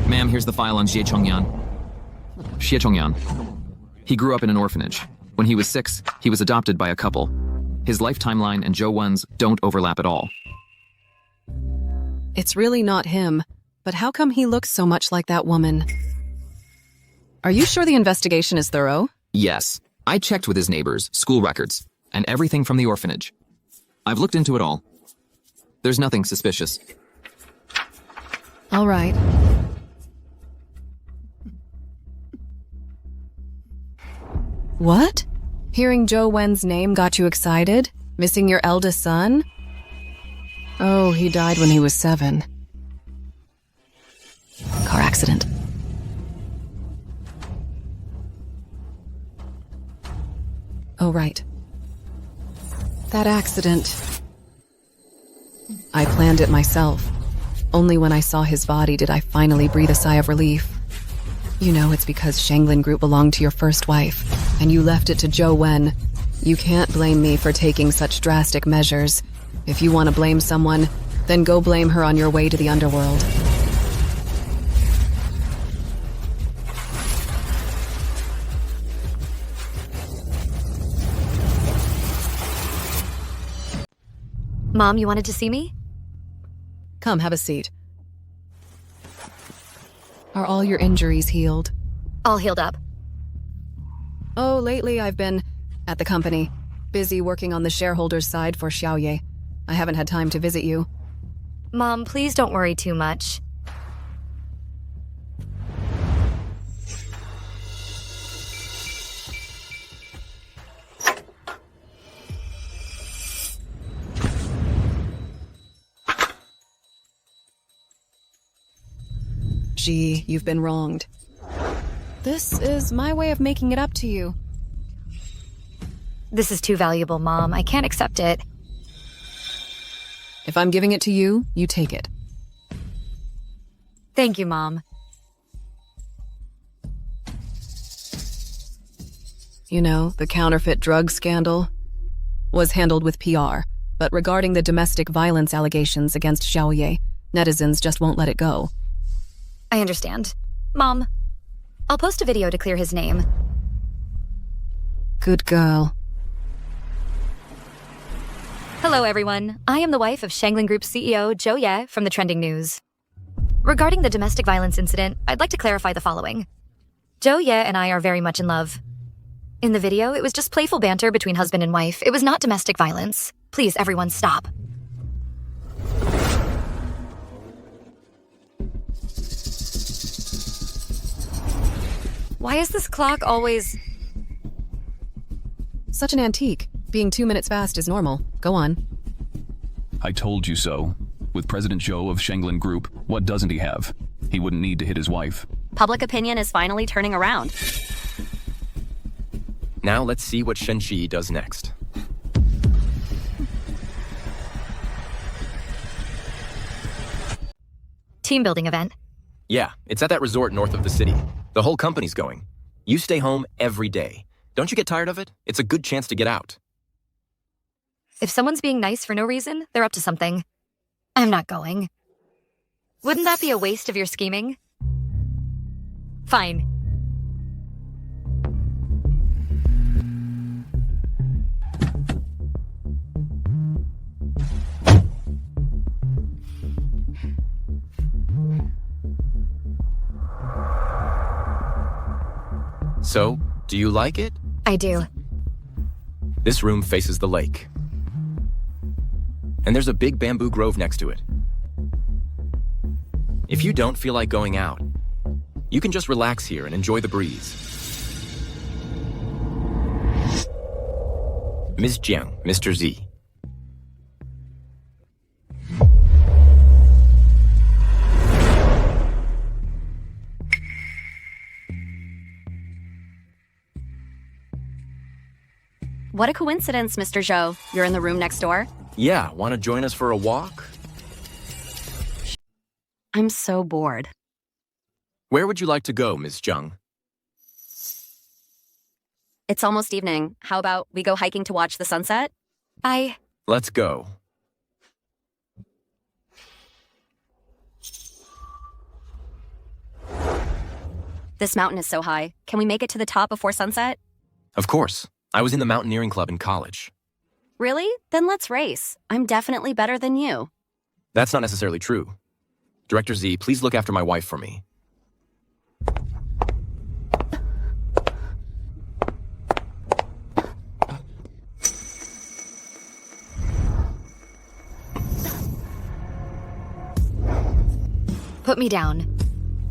Ma'am, here's the file on Xie Chongyan. Xie Chongyan. He grew up in an orphanage. When he was 6, he was adopted by a couple. His life timeline and Zhou Wen's don't overlap at all. It's really not him, but how come he looks so much like that woman? Are you sure the investigation is thorough? Yes. I checked with his neighbors, school records, and everything from the orphanage. I've looked into it all. There's nothing suspicious. All right. What? Hearing Zhou Wen's name got you excited? Missing your eldest son? Oh, he died when he was 7. Car accident. Oh, right. That accident. I planned it myself. Only when I saw his body did I finally breathe a sigh of relief. You know, it's because Shanglin Group belonged to your first wife, and you left it to Zhou Wen. You can't blame me for taking such drastic measures. If you want to blame someone, then go blame her on your way to the underworld. Mom, you wanted to see me? Come, have a seat. Are all your injuries healed? All healed up. Oh, lately I've been at the company, busy working on the shareholder's side for Xiaoye. I haven't had time to visit you. Mom, please don't worry too much. Gee, you've been wronged. This is my way of making it up to you. This is too valuable, Mom. I can't accept it. If I'm giving it to you, you take it. Thank you, Mom. You know, the counterfeit drug scandal was handled with PR, but regarding the domestic violence allegations against Xiaoye, netizens just won't let it go. I understand. Mom, I'll post a video to clear his name. Good girl. Hello, everyone. I am the wife of Shanglin Group's CEO, Zhou Ye, from the Trending News. Regarding the domestic violence incident, I'd like to clarify the following. Zhou Ye and I are very much in love. In the video, it was just playful banter between husband and wife. It was not domestic violence. Please, everyone, stop. Why is this clock always... Such an antique. Being 2 minutes fast is normal. Go on. I told you so. With President Zhou of Shanglin Group, what doesn't he have? He wouldn't need to hit his wife. Public opinion is finally turning around. Now let's see what Shenji does next. Team building event. Yeah, it's at that resort north of the city. The whole company's going. You stay home every day. Don't you get tired of it? It's a good chance to get out. If someone's being nice for no reason, they're up to something. I'm not going. Wouldn't that be a waste of your scheming? Fine. So, do you like it? I do. This room faces the lake. And there's a big bamboo grove next to it. If you don't feel like going out, you can just relax here and enjoy the breeze. Ms. Jiang, Mr. Z. What a coincidence, Mr. Zhou. You're in the room next door? Yeah, want to join us for a walk? I'm so bored. Where would you like to go, Ms. Jiang? It's almost evening. How about we go hiking to watch the sunset? Let's go. This mountain is so high. Can we make it to the top before sunset? Of course. I was in the mountaineering club in college. Really? Then let's race. I'm definitely better than you. That's not necessarily true. Director Z, please look after my wife for me. Put me down.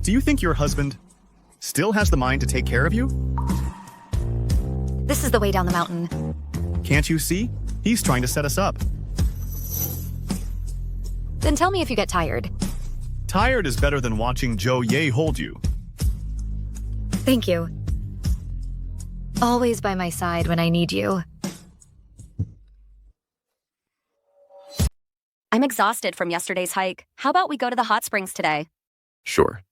Do you think your husband still has the mind to take care of you? This is the way down the mountain. Can't you see? He's trying to set us up. Then tell me if you get tired. Tired is better than watching Zhou Ye hold you. Thank you. Always by my side when I need you. I'm exhausted from yesterday's hike. How about we go to the hot springs today? Sure.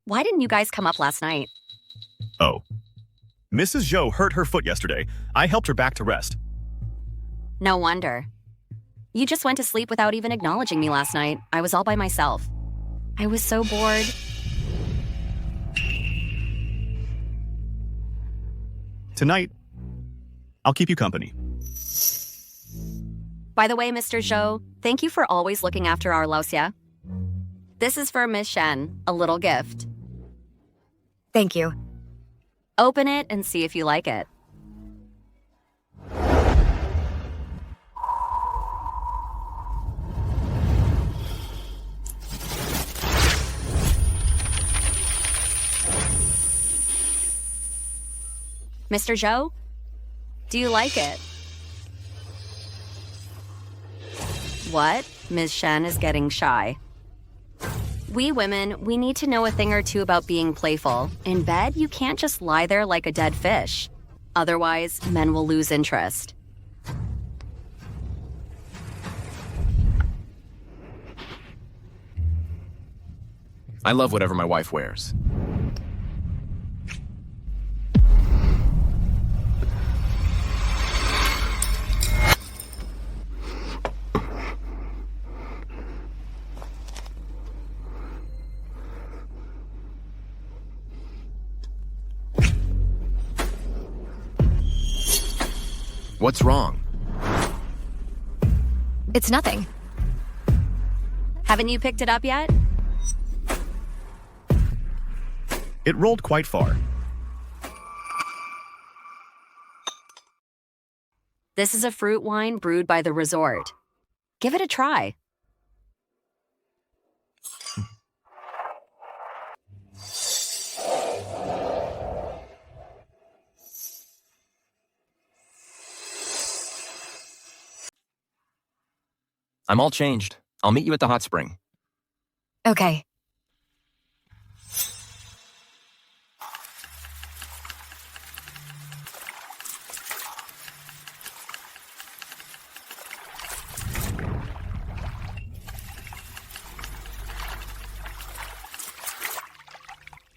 Why didn't you guys come up last night? Oh. Mrs. Zhou hurt her foot yesterday. I helped her back to rest. No wonder. You just went to sleep without even acknowledging me last night. I was all by myself. I was so bored. Tonight, I'll keep you company. By the way, Mr. Zhou, thank you for always looking after our Laoxia. This is for Miss Shen, a little gift. Thank you. Open it and see if you like it. Mr. Zhou, do you like it? What? Ms. Shen is getting shy. We women, we need to know a thing or two about being playful. In bed, you can't just lie there like a dead fish. Otherwise, men will lose interest. I love whatever my wife wears. What's wrong? It's nothing. Haven't you picked it up yet? It rolled quite far. This is a fruit wine brewed by the resort. Give it a try. I'm all changed. I'll meet you at the hot spring. Okay.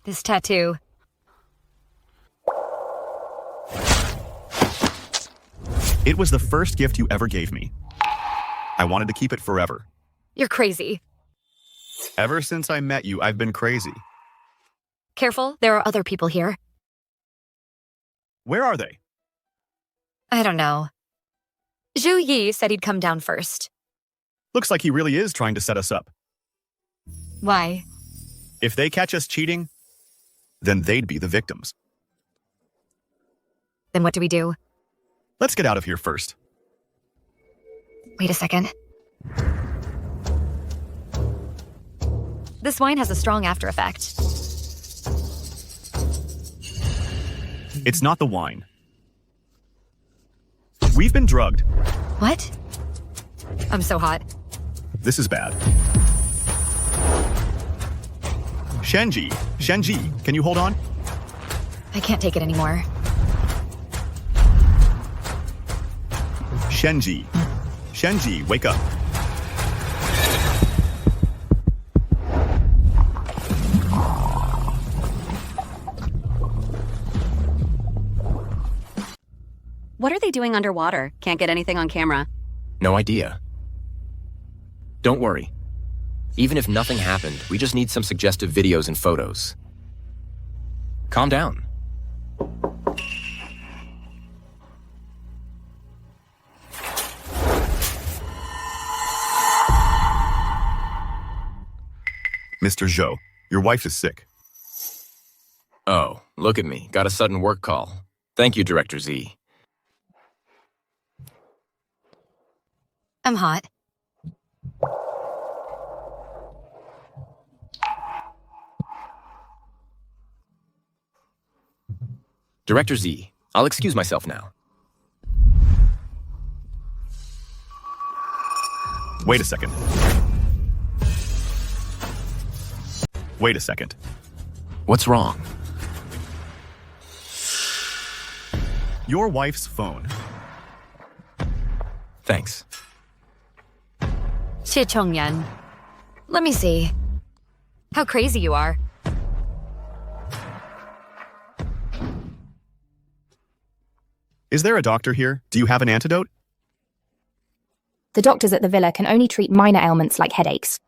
This tattoo. It was the first gift you ever gave me. I wanted to keep it forever. You're crazy. Ever since I met you, I've been crazy. Careful, there are other people here. Where are they? I don't know. Zhu Yi said he'd come down first. Looks like he really is trying to set us up. Why? If they catch us cheating, then they'd be the victims. Then what do we do? Let's get out of here first. Wait a second. This wine has a strong after effect. It's not the wine. We've been drugged. What? I'm so hot. This is bad. Shenji, can you hold on? I can't take it anymore. Shenji, wake up. What are they doing underwater? Can't get anything on camera. No idea. Don't worry. Even if nothing happened, we just need some suggestive videos and photos. Calm down. Mr. Zhou, your wife is sick. Oh, look at me. Got a sudden work call. Thank you, Director Z. I'm hot. Director Z, I'll excuse myself now. Wait a second. What's wrong? Your wife's phone. Thanks. Xie Chongyan. Let me see. How crazy you are. Is there a doctor here? Do you have an antidote? The doctors at the villa can only treat minor ailments like headaches.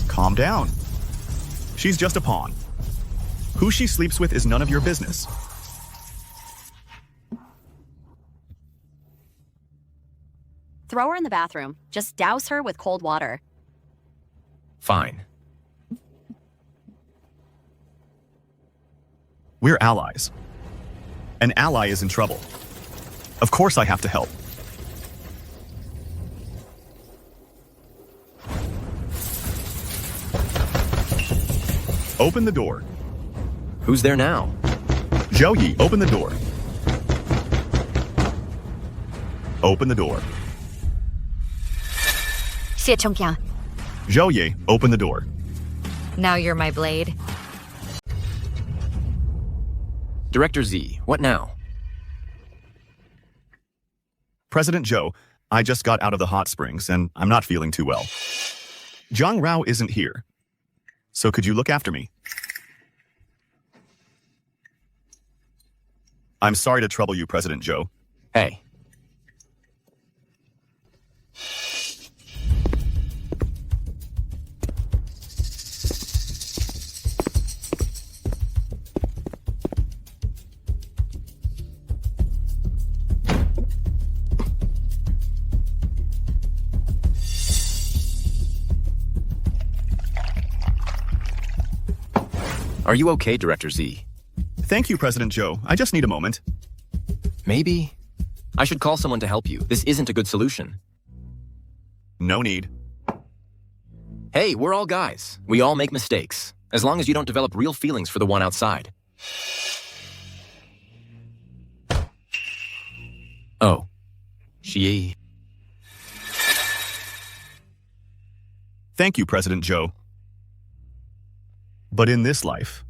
Calm down. She's just a pawn. Who she sleeps with is none of your business. Throw her in the bathroom. Just douse her with cold water. Fine. We're allies. An ally is in trouble. Of course I have to help. Open the door. Who's there now? Zhou Yi, open the door. Open the door. Xie Chongyan. Zhou Yi, open the door. Now you're my blade. Director Z, what now? President Zhou, I just got out of the hot springs and I'm not feeling too well. Zhang Rao isn't here. So could you look after me? I'm sorry to trouble you, President Joe. Hey. Are you okay, Director Z? Thank you, President Joe. I just need a moment. Maybe I should call someone to help you. This isn't a good solution. No need. Hey, we're all guys. We all make mistakes. As long as you don't develop real feelings for the one outside. Oh. She... Thank you, President Joe. But in this life,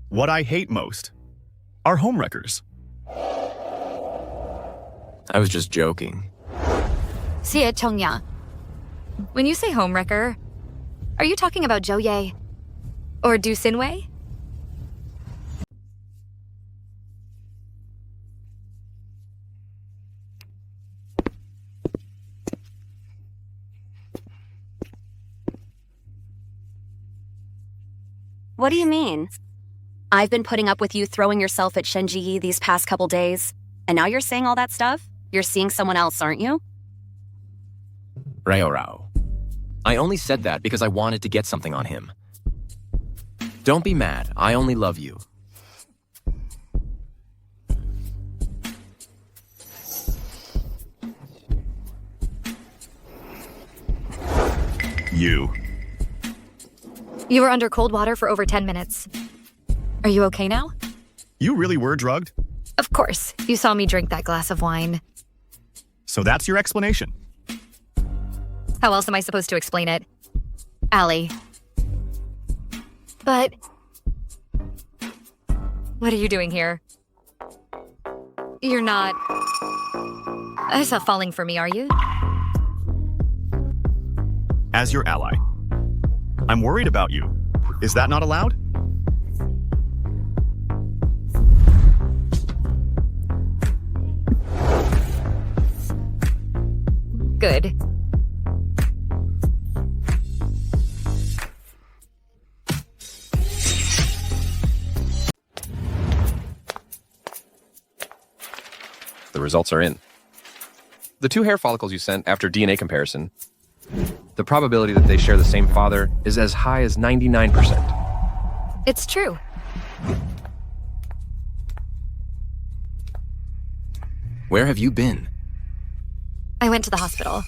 what I hate most are homewreckers. I was just joking. Xie Chongya. When you say homewrecker, are you talking about Zhou Ye? Or Du Xinwei? What do you mean? I've been putting up with you throwing yourself at Shenji these past couple days, and now you're saying all that stuff? You're seeing someone else, aren't you? Rao. I only said that because I wanted to get something on him. Don't be mad. I only love you. You. You were under cold water for over 10 minutes. Are you okay now? You really were drugged? Of course. You saw me drink that glass of wine. So that's your explanation? How else am I supposed to explain it? Allie. But... what are you doing here? You're not... falling for me, are you? As your ally. I'm worried about you. Is that not allowed? Good. The results are in. The 2 hair follicles you sent after DNA comparison, the probability that they share the same father is as high as 99%. It's true. Where have you been? I went to the hospital.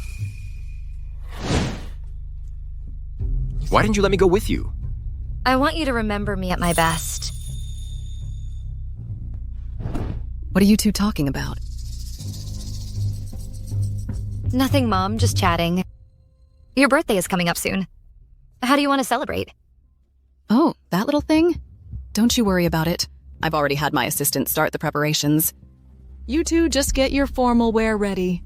Why didn't you let me go with you? I want you to remember me at my best. What are you two talking about? Nothing, Mom. Just chatting. Your birthday is coming up soon. How do you want to celebrate? Oh, that little thing? Don't you worry about it. I've already had my assistant start the preparations. You two just get your formal wear ready.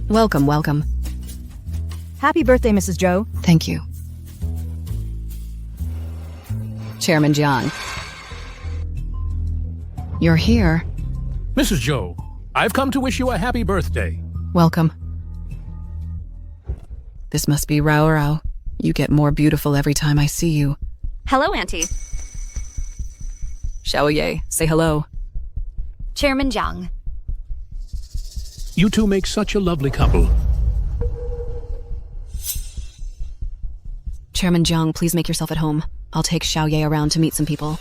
Welcome, welcome. Happy birthday, Mrs. Zhou. Thank you. Chairman Jiang. You're here. Mrs. Zhou, I've come to wish you a happy birthday. Welcome. This must be Rao. You get more beautiful every time I see you. Hello, Auntie. Xiaoye, say hello. Chairman Jiang. You two make such a lovely couple. Chairman Jiang, please make yourself at home. I'll take Xiaoye around to meet some people.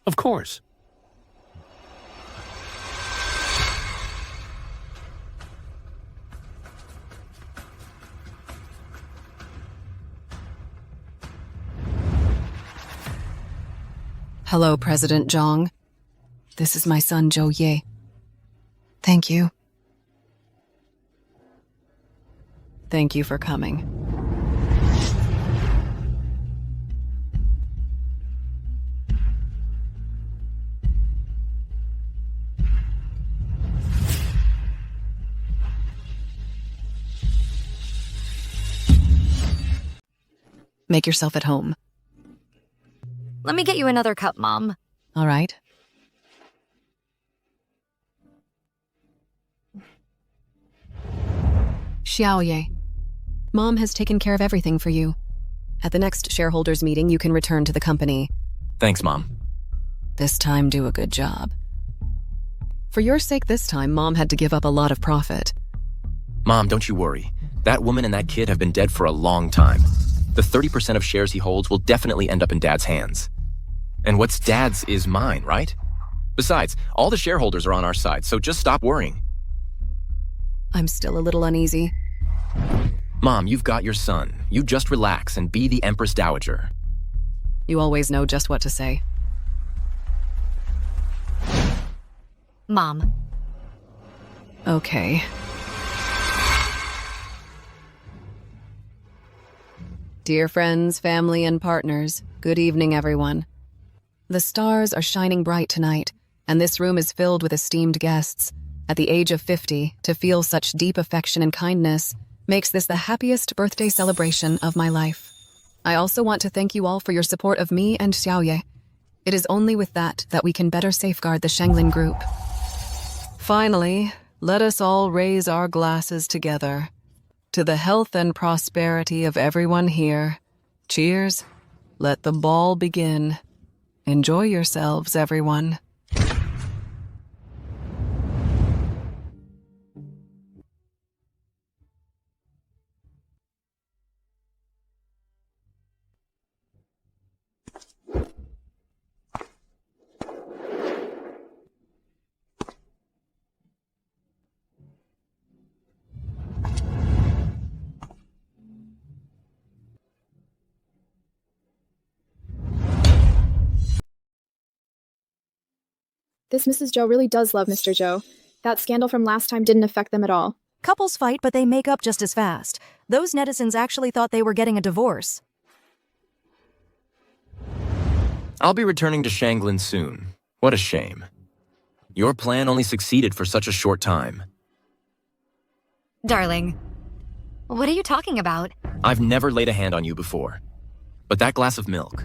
Of course. Hello, President Zhang. This is my son, Zhou Ye. Thank you. Thank you for coming. Make yourself at home. Let me get you another cup, Mom. All right. Xiaoye, Mom has taken care of everything for you. At the next shareholders meeting, you can return to the company. Thanks, Mom. This time, do a good job. For your sake this time, Mom had to give up a lot of profit. Mom, don't you worry. That woman and that kid have been dead for a long time. The 30% of shares he holds will definitely end up in Dad's hands. And what's Dad's is mine, right? Besides, all the shareholders are on our side, so just stop worrying. I'm still a little uneasy. Mom, you've got your son. You just relax and be the Empress Dowager. You always know just what to say. Mom. Okay. Dear friends, family, and partners, good evening, everyone. The stars are shining bright tonight, and this room is filled with esteemed guests. At the age of 50, to feel such deep affection and kindness makes this the happiest birthday celebration of my life. I also want to thank you all for your support of me and Xiaoye. It is only with that we can better safeguard the Shanglin Group. Finally, let us all raise our glasses together to the health and prosperity of everyone here. Cheers. Let the ball begin. Enjoy yourselves, everyone. This Mrs. Joe really does love Mr. Joe. That scandal from last time didn't affect them at all. Couples fight, but they make up just as fast. Those netizens actually thought they were getting a divorce. I'll be returning to Shanglin soon. What a shame. Your plan only succeeded for such a short time. Darling, what are you talking about? I've never laid a hand on you before. But that glass of milk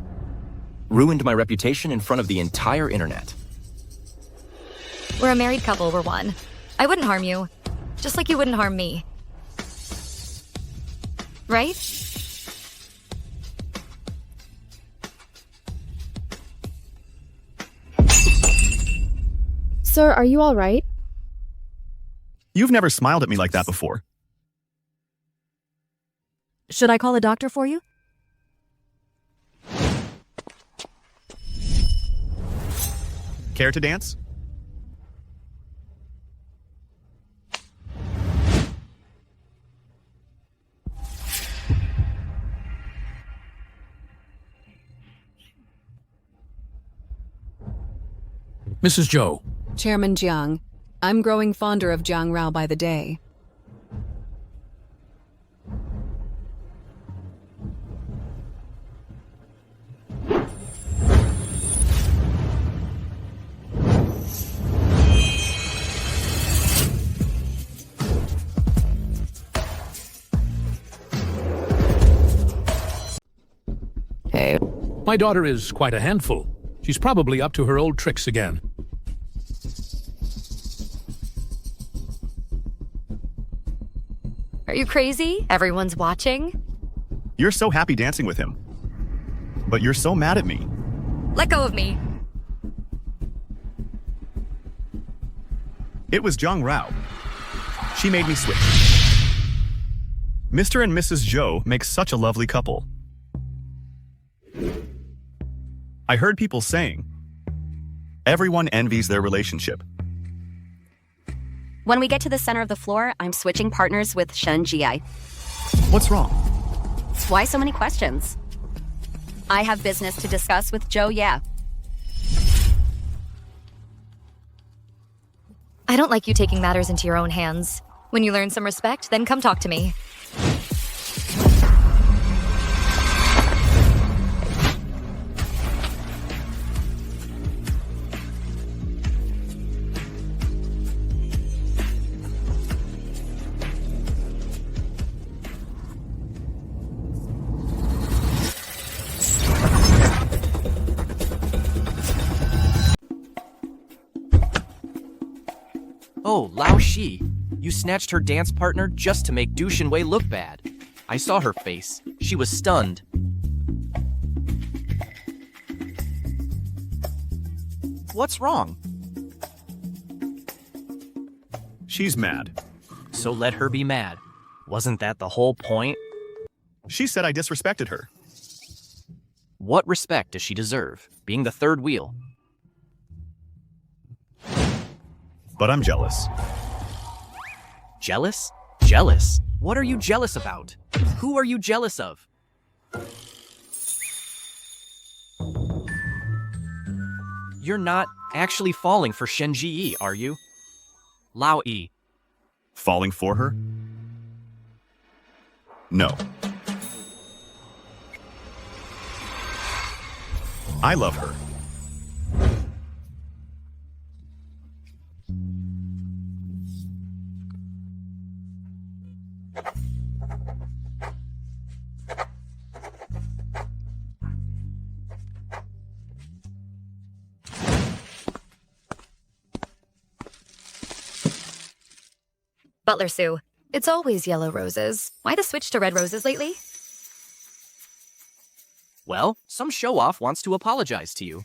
ruined my reputation in front of the entire internet. We're a married couple, we're one. I wouldn't harm you, just like you wouldn't harm me. Right? Sir, are you all right? You've never smiled at me like that before. Should I call a doctor for you? Care to dance? Mrs. Joe. Chairman Jiang, I'm growing fonder of Jiang Rao by the day. Hey. My daughter is quite a handful. She's probably up to her old tricks again. Are you crazy? Everyone's watching. You're so happy dancing with him. But you're so mad at me. Let go of me. It was Jiang Rao. She made me switch. Mr. and Mrs. Zhou make such a lovely couple. I heard people saying, everyone envies their relationship. When we get to the center of the floor, I'm switching partners with Shen Jie. What's wrong? Why so many questions? I have business to discuss with Zhou Ye. I don't like you taking matters into your own hands. When you learn some respect, then come talk to me. Oh, Lao Shi. You snatched her dance partner just to make Du Shinwei look bad. I saw her face. She was stunned. What's wrong? She's mad. So let her be mad. Wasn't that the whole point? She said I disrespected her. What respect does she deserve? Being the third wheel. But I'm jealous. Jealous? Jealous? What are you jealous about? Who are you jealous of? You're not actually falling for Shen Ji, are you? Lao Yi. Falling for her? No. I love her. Butler Sue, it's always yellow roses. Why the switch to red roses lately? Well, some show-off wants to apologize to you.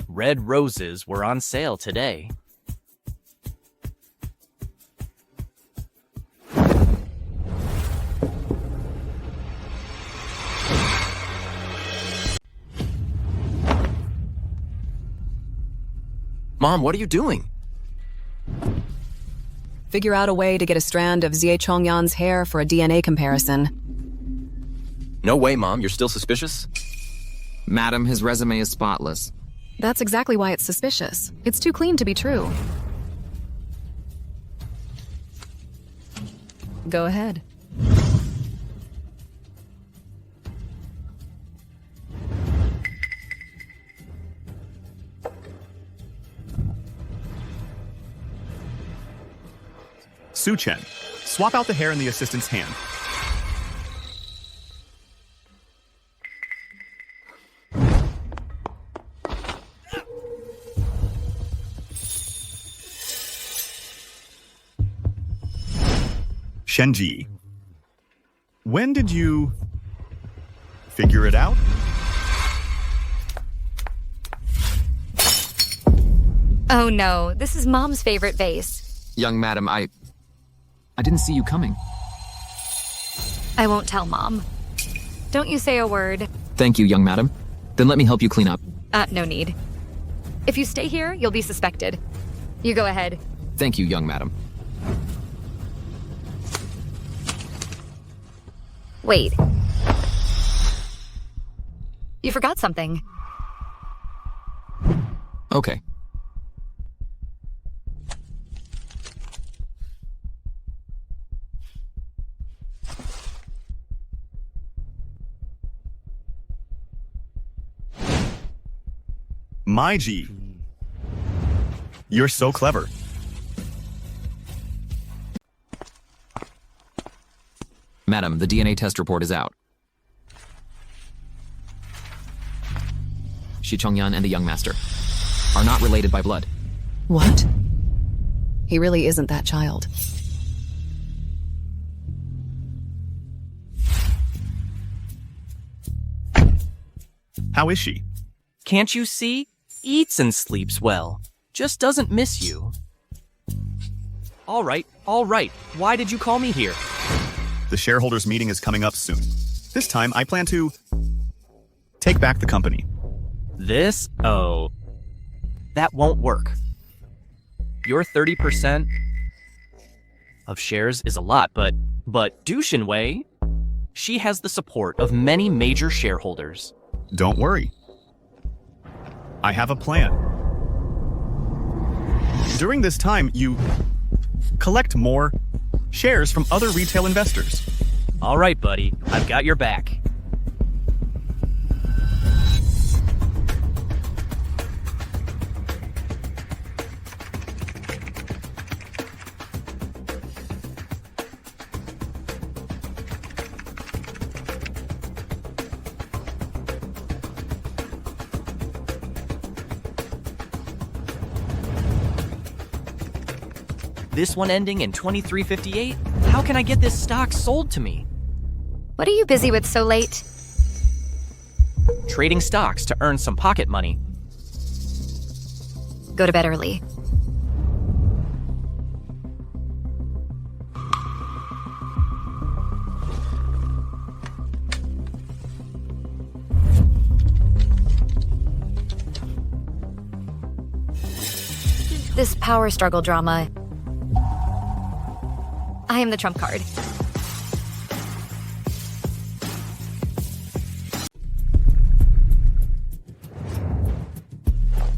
Red roses were on sale today. Mom, what are you doing? Figure out a way to get a strand of Xie Chongyan's hair for a DNA comparison. No way, Mom. You're still suspicious? Madam, his resume is spotless. That's exactly why it's suspicious. It's too clean to be true. Go ahead. Su Chen, swap out the hair in the assistant's hand. Shenji, when did you figure it out? Oh no, this is Mom's favorite vase. Young madam, I didn't see you coming. I won't tell Mom. Don't you say a word. Thank you, young madam. Then let me help you clean up. No need. If you stay here, you'll be suspected. You go ahead. Thank you, young madam. Wait. You forgot something. Okay. My G. You're so clever. Madam, the DNA test report is out. Shi Chongyan and the young master are not related by blood. What? He really isn't that child. How is she? Can't you see? Eats and sleeps well. Just doesn't miss you. All right. Why did you call me here? The shareholders' meeting is coming up soon. This time, I plan to take back the company. This? Oh. That won't work. Your 30% of shares is a lot, but Du Shinwei, she has the support of many major shareholders. Don't worry. I have a plan. During this time, you collect more shares from other retail investors. All right, buddy. I've got your back. This one ending in 2358? How can I get this stock sold to me? What are you busy with so late? Trading stocks to earn some pocket money. Go to bed early. This power struggle drama. I am the trump card.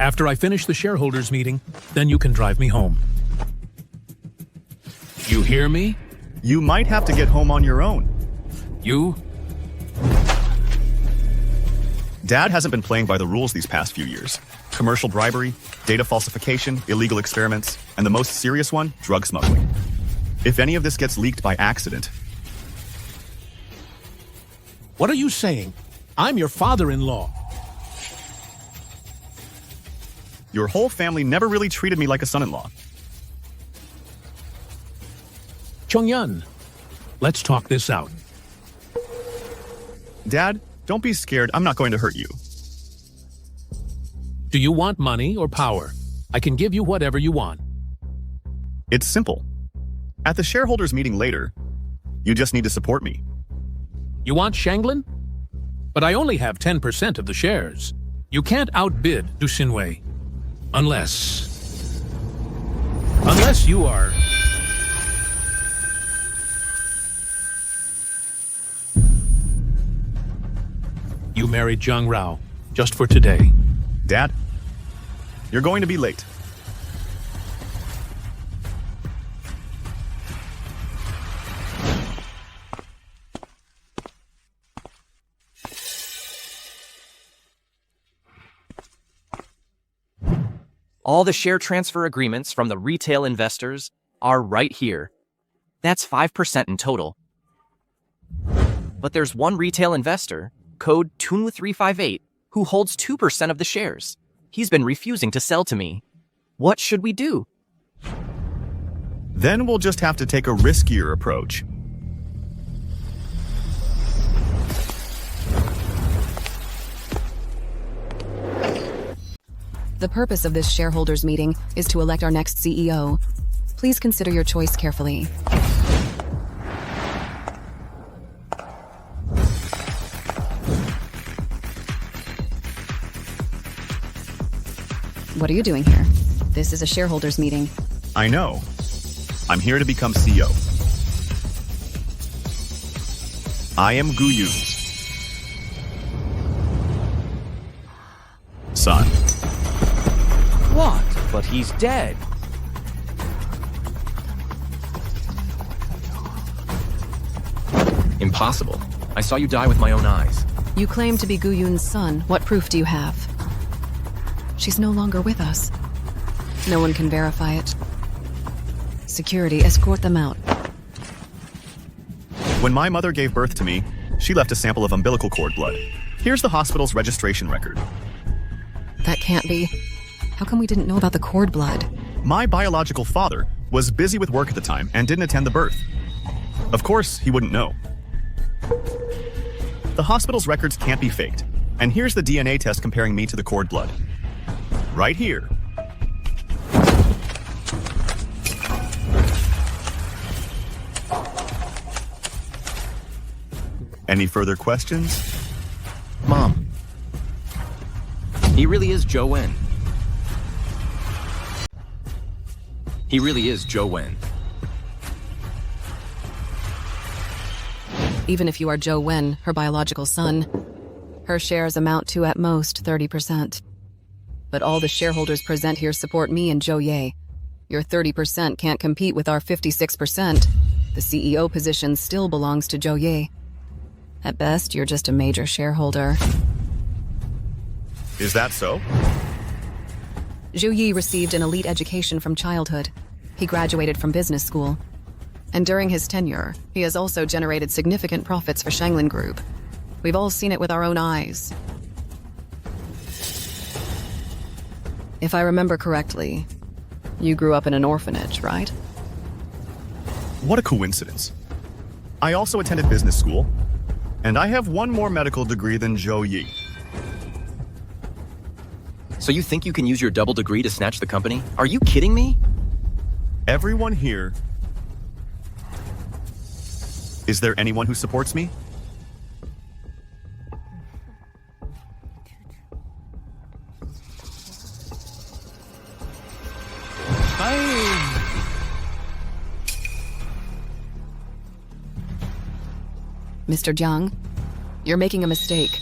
After I finish the shareholders meeting, then you can drive me home. You hear me? You might have to get home on your own. You? Dad hasn't been playing by the rules these past few years. Commercial bribery, data falsification, illegal experiments, and the most serious one, drug smuggling. If any of this gets leaked by accident... What are you saying? I'm your father-in-law. Your whole family never really treated me like a son-in-law. Chongyun, let's talk this out. Dad, don't be scared. I'm not going to hurt you. Do you want money or power? I can give you whatever you want. It's simple. At the shareholders meeting later, you just need to support me. You want Shanglin? But I only have 10% of the shares. You can't outbid Du Xinwei. Unless you are... You married Zhang Rao, just for today. Dad, you're going to be late. All the share transfer agreements from the retail investors are right here. That's 5% in total. But there's one retail investor, code TUNU358, who holds 2% of the shares. He's been refusing to sell to me. What should we do? Then we'll just have to take a riskier approach. The purpose of this shareholders meeting is to elect our next CEO. Please consider your choice carefully. What are you doing here? This is a shareholders meeting. I know. I'm here to become CEO. I am Gu Yun's son. What? But he's dead. Impossible. I saw you die with my own eyes. You claim to be Gu Yun's son. What proof do you have? She's no longer with us. No one can verify it. Security, escort them out. When my mother gave birth to me, she left a sample of umbilical cord blood. Here's the hospital's registration record. That can't be. How come we didn't know about the cord blood? My biological father was busy with work at the time and didn't attend the birth. Of course, he wouldn't know. The hospital's records can't be faked. And here's the DNA test comparing me to the cord blood. Right here. Any further questions? Mom. He really is Zhou Wen. He really is Zhou Wen. Even if you are Zhou Wen, her biological son, her shares amount to at most 30%. But all the shareholders present here support me and Zhou Ye. Your 30% can't compete with our 56%. The CEO position still belongs to Zhou Ye. At best, you're just a major shareholder. Is that so? Zhou Yi received an elite education from childhood. He graduated from business school. And during his tenure, he has also generated significant profits for Shanglin Group. We've all seen it with our own eyes. If I remember correctly, you grew up in an orphanage, right? What a coincidence. I also attended business school, and I have one more medical degree than Zhou Yi. So you think you can use your double degree to snatch the company? Are you kidding me? Everyone here... Is there anyone who supports me? Mr. Jiang, you're making a mistake.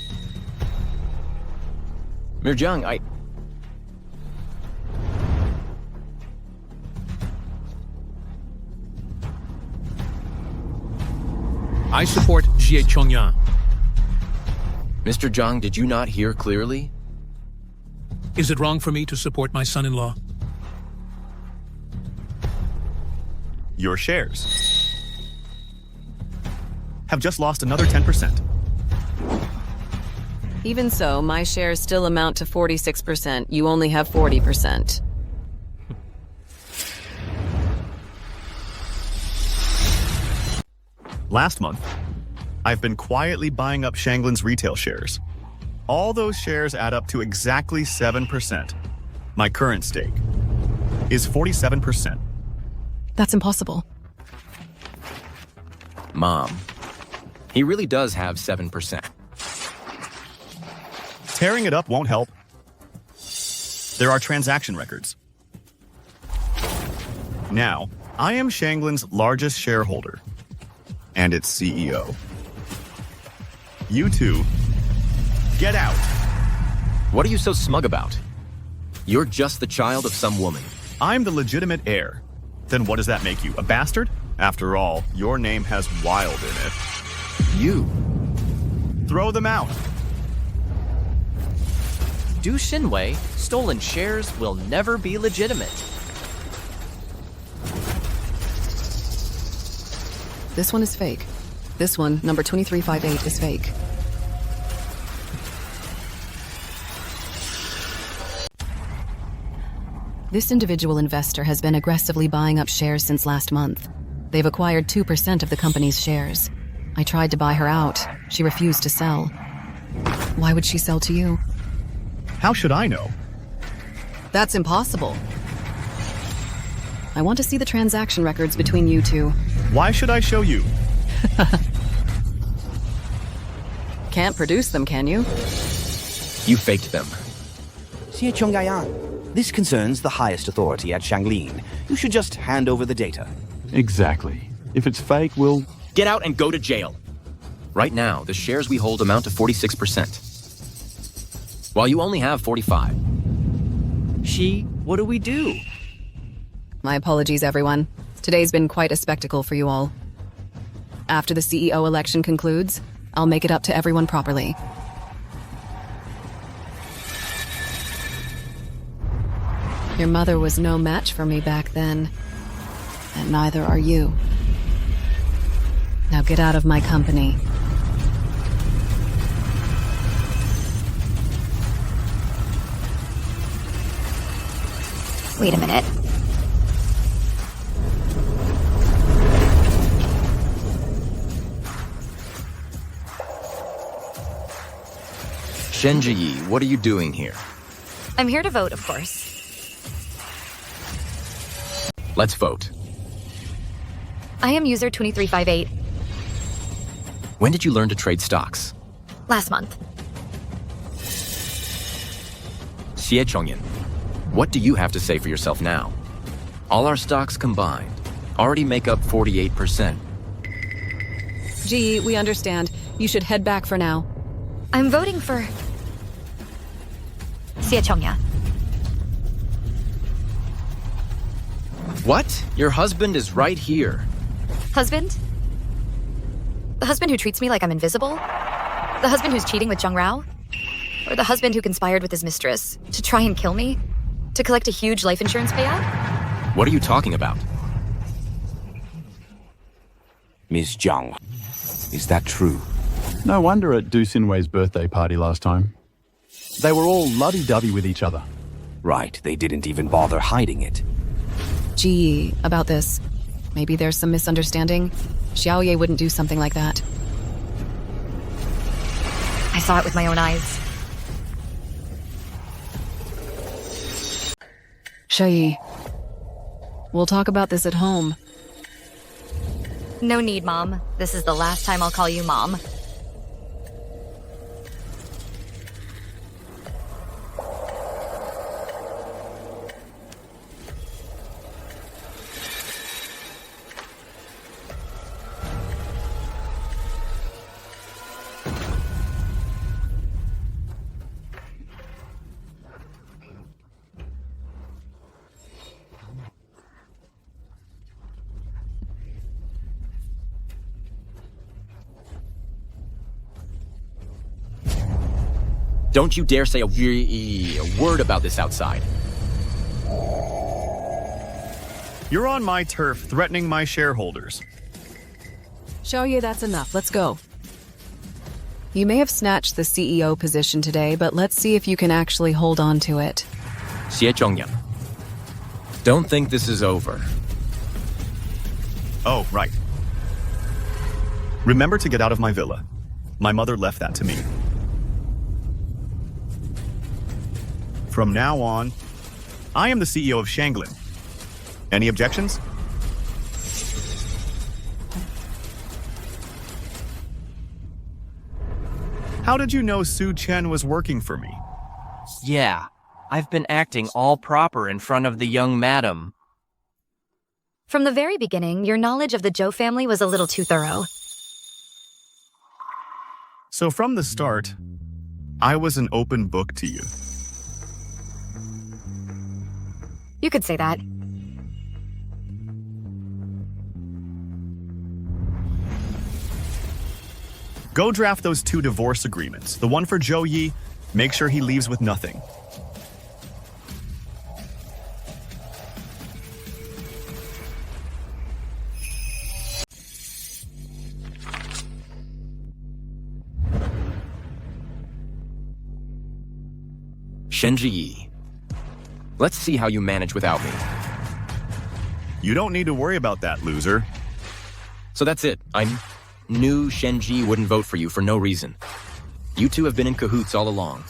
Mirjiang, I support Jie Chongyan. Mr. Jiang, did you not hear clearly? Is it wrong for me to support my son-in-law? Your shares have just lost another 10%. Even so, my shares still amount to 46%. You only have 40%. Last month, I've been quietly buying up Shanglin's retail shares. All those shares add up to exactly 7%. My current stake is 47%. That's impossible. Mom, he really does have 7%. Tearing it up won't help. There are transaction records. Now, I am Shanglin's largest shareholder and its CEO. You two, get out. What are you so smug about? You're just the child of some woman. I'm the legitimate heir. Then what does that make you, a bastard? After all, your name has wild in it. You. Throw them out. Du Xinwei, stolen shares will never be legitimate. This one is fake. This one, number 2358, is fake. This individual investor has been aggressively buying up shares since last month. They've acquired 2% of the company's shares. I tried to buy her out. She refused to sell. Why would she sell to you? How should I know? That's impossible. I want to see the transaction records between you two. Why should I show you? Can't produce them, can you? You faked them. Xie Chongyan, this concerns the highest authority at Shanglin. You should just hand over the data. Exactly. If it's fake, we'll... Get out and go to jail. Right now, the shares we hold amount to 46%. While you only have 45. What do we do? My apologies, everyone. Today's been quite a spectacle for you all. After the CEO election concludes, I'll make it up to everyone properly. Your mother was no match for me back then, and neither are you. Now get out of my company. Wait a minute. Shenji, what are you doing here? I'm here to vote, of course. Let's vote. I am user 2358. When did you learn to trade stocks? Last month. Xie Chongyan, what do you have to say for yourself now? All our stocks combined already make up 48%. Gee, we understand. You should head back for now. I'm voting for... Xie Chongyan. What? Your husband is right here. Husband? The husband who treats me like I'm invisible? The husband who's cheating with Zhang Rao? Or the husband who conspired with his mistress to try and kill me? To collect a huge life insurance payout? What are you talking about? Ms. Zhang, is that true? No wonder at Du Xinwei's birthday party last time. They were all lovey-dovey with each other. Right, they didn't even bother hiding it. Gee, about this. Maybe there's some misunderstanding. Xiaoye wouldn't do something like that. I saw it with my own eyes. Shai, we'll talk about this at home. No need, Mom. This is the last time I'll call you Mom. Don't you dare say a word about this outside. You're on my turf, threatening my shareholders. Xiaoye, that's enough. Let's go. You may have snatched the CEO position today, but let's see if you can actually hold on to it. Xie Chongyan. Don't think this is over. Oh, right. Remember to get out of my villa. My mother left that to me. From now on, I am the CEO of Shanglin. Any objections? How did you know Su Chen was working for me? Yeah, I've been acting all proper in front of the young madam. From the very beginning, your knowledge of the Zhou family was a little too thorough. So from the start, I was an open book to you. You could say that. Go draft those 2 divorce agreements. The one for Zhou Yi, make sure he leaves with nothing. Shenji Yi. Let's see how you manage without me. You don't need to worry about that, loser. So that's it. I knew Shenji wouldn't vote for you for no reason. You two have been in cahoots all along.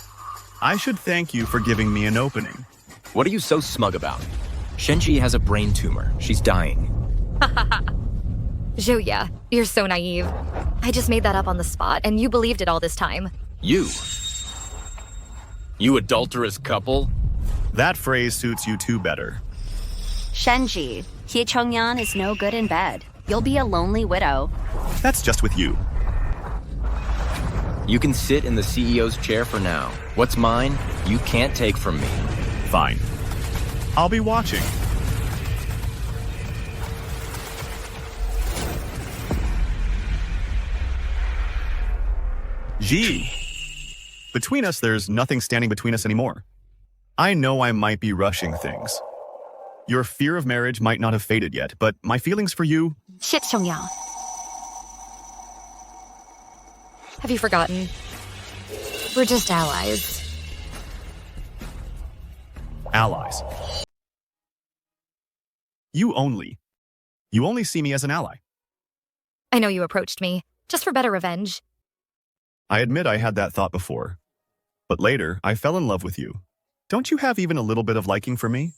I should thank you for giving me an opening. What are you so smug about? Shenji has a brain tumor. She's dying. Zhouya, you're so naive. I just made that up on the spot, and you believed it all this time. You? You adulterous couple? That phrase suits you two better. Shenji, Xie Chongyan is no good in bed. You'll be a lonely widow. That's just with you. You can sit in the CEO's chair for now. What's mine, you can't take from me. Fine. I'll be watching. Gee. Between us, there's nothing standing between us anymore. I know I might be rushing things. Your fear of marriage might not have faded yet, but my feelings for you... Shit, Xiongya. Have you forgotten? We're just allies. Allies. You only see me as an ally. I know you approached me, just for better revenge. I admit I had that thought before. But later, I fell in love with you. Don't you have even a little bit of liking for me?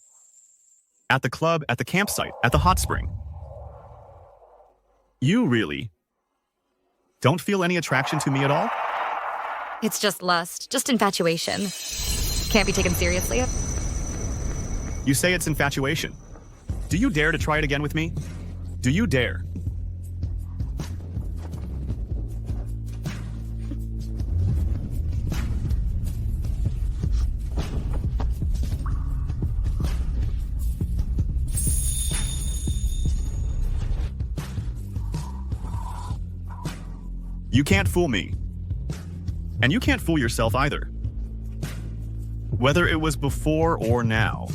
At the club, at the campsite, at the hot spring. You really don't feel any attraction to me at all? It's just lust, just infatuation. Can't be taken seriously. You say it's infatuation. Do you dare to try it again with me? Do you dare? You can't fool me. And you can't fool yourself either. Whether it was before or now,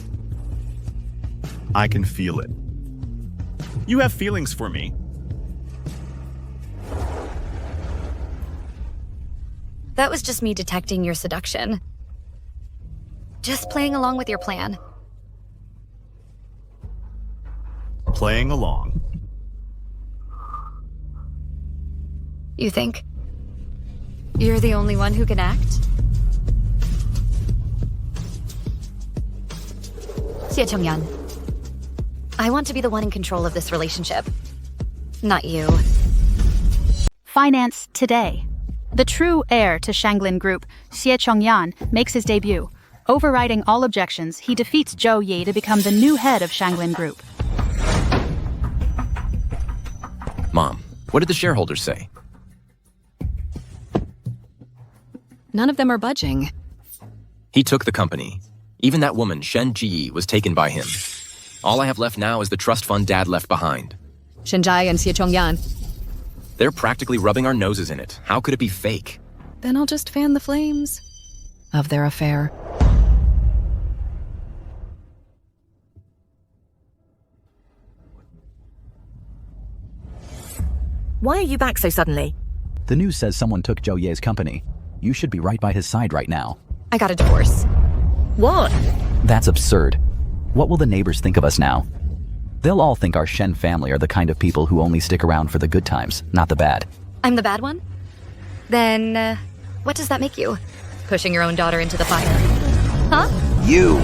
I can feel it. You have feelings for me. That was just me detecting your seduction. Just playing along with your plan. Playing along. You think? You're the only one who can act? Xie Chongyan, I want to be the one in control of this relationship. Not you. Finance today. The true heir to Shanglin Group, Xie Chongyan, makes his debut. Overriding all objections, he defeats Zhou Yi to become the new head of Shanglin Group. Mom, what did the shareholders say? None of them are budging. He took the company. Even that woman, Shen Ji, was taken by him. All I have left now is the trust fund Dad left behind. Shenjai and Xie Chongyan. They're practically rubbing our noses in it. How could it be fake? Then I'll just fan the flames of their affair. Why are you back so suddenly? The news says someone took Zhou Ye's company. You should be right by his side right now. I got a divorce. What? That's absurd. What will the neighbors think of us now? They'll all think our Shen family are the kind of people who only stick around for the good times, not the bad. I'm the bad one? Then, what does that make you? Pushing your own daughter into the fire? Huh? You!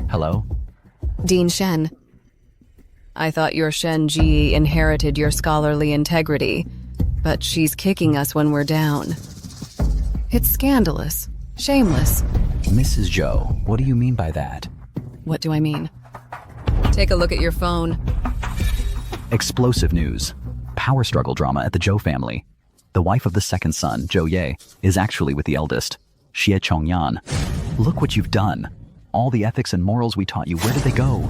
Hello? Dean Shen. I thought your Shen Ji inherited your scholarly integrity, but she's kicking us when we're down. It's scandalous. Shameless. Mrs. Zhou, what do you mean by that? What do I mean? Take a look at your phone. Explosive news. Power struggle drama at the Zhou family. The wife of the second son, Zhou Ye, is actually with the eldest, Xie Chongyan. Look what you've done. All the ethics and morals we taught you, where did they go?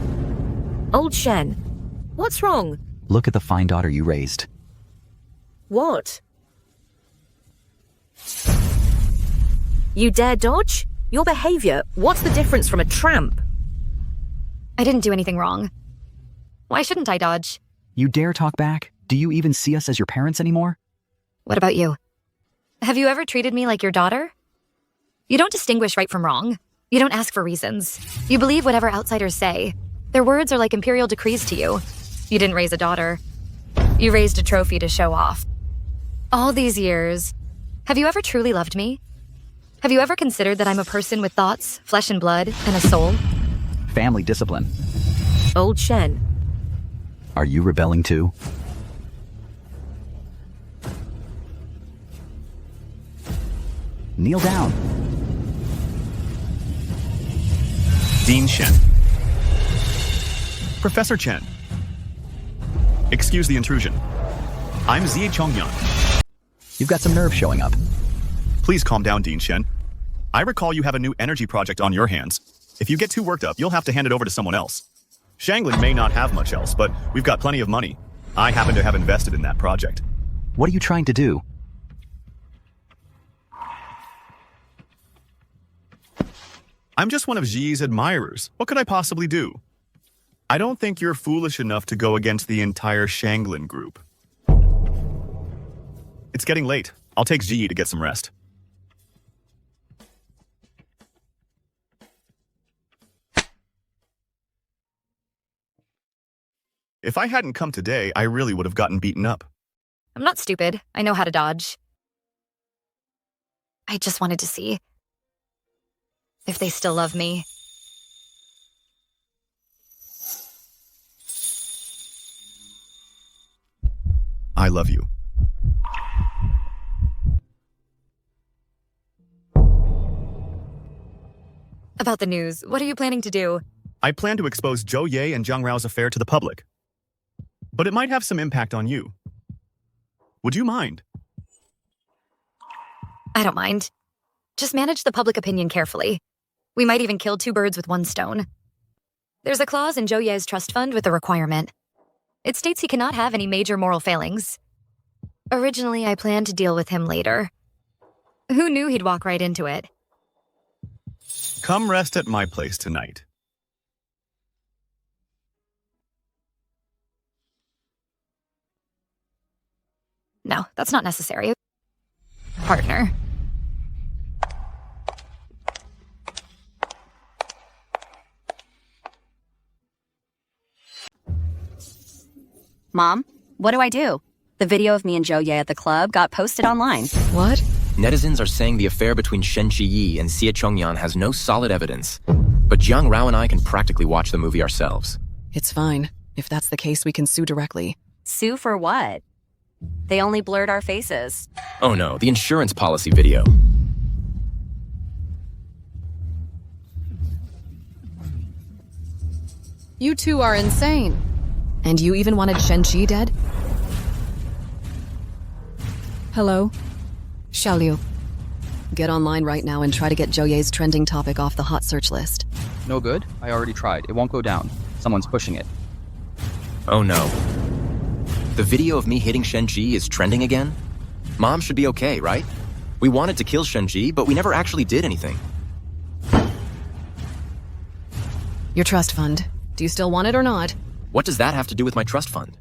Old Shen, what's wrong? Look at the fine daughter you raised. What? You dare dodge? Your behavior, what's the difference from a tramp? I didn't do anything wrong. Why shouldn't I dodge? You dare talk back? Do you even see us as your parents anymore? What about you? Have you ever treated me like your daughter? You don't distinguish right from wrong. You don't ask for reasons. You believe whatever outsiders say. Their words are like imperial decrees to you. You didn't raise a daughter. You raised a trophy to show off. All these years, have you ever truly loved me? Have you ever considered that I'm a person with thoughts, flesh and blood, and a soul? Family discipline. Old Shen. Are you rebelling too? Kneel down. Dean Shen. Professor Chen. Excuse the intrusion. I'm Xie Chongyan. You've got some nerve showing up. Please calm down, Dean Shen. I recall you have a new energy project on your hands. If you get too worked up, you'll have to hand it over to someone else. Shanglin may not have much else, but we've got plenty of money. I happen to have invested in that project. What are you trying to do? I'm just one of Xi's admirers. What could I possibly do? I don't think you're foolish enough to go against the entire Shanglin group. It's getting late. I'll take Xi to get some rest. If I hadn't come today, I really would have gotten beaten up. I'm not stupid. I know how to dodge. I just wanted to see if they still love me. I love you. About the news, what are you planning to do? I plan to expose Zhou Ye and Zhang Rao's affair to the public. But it might have some impact on you. Would you mind? I don't mind. Just manage the public opinion carefully. We might even kill two birds with one stone. There's a clause in Zhou Ye's trust fund with a requirement. It states he cannot have any major moral failings. Originally, I planned to deal with him later. Who knew he'd walk right into it? Come rest at my place tonight. No, that's not necessary. Partner. Mom, what do I do? The video of me and Zhou Ye at the club got posted online. What? Netizens are saying the affair between Shen Qiyi and Xie Chongyan has no solid evidence. But Jiang Rao and I can practically watch the movie ourselves. It's fine. If that's the case, we can sue directly. Sue for what? They only blurred our faces. Oh no, the insurance policy video. You two are insane. And you even wanted Shen-Chi dead? Hello? Xiaoliu. Get online right now and try to get Zhou Ye's trending topic off the hot search list. No good? I already tried. It won't go down. Someone's pushing it. Oh no. The video of me hitting Shen-Chi is trending again? Mom should be okay, right? We wanted to kill Shen-Chi, but we never actually did anything. Your trust fund. Do you still want it or not? What does that have to do with my trust fund?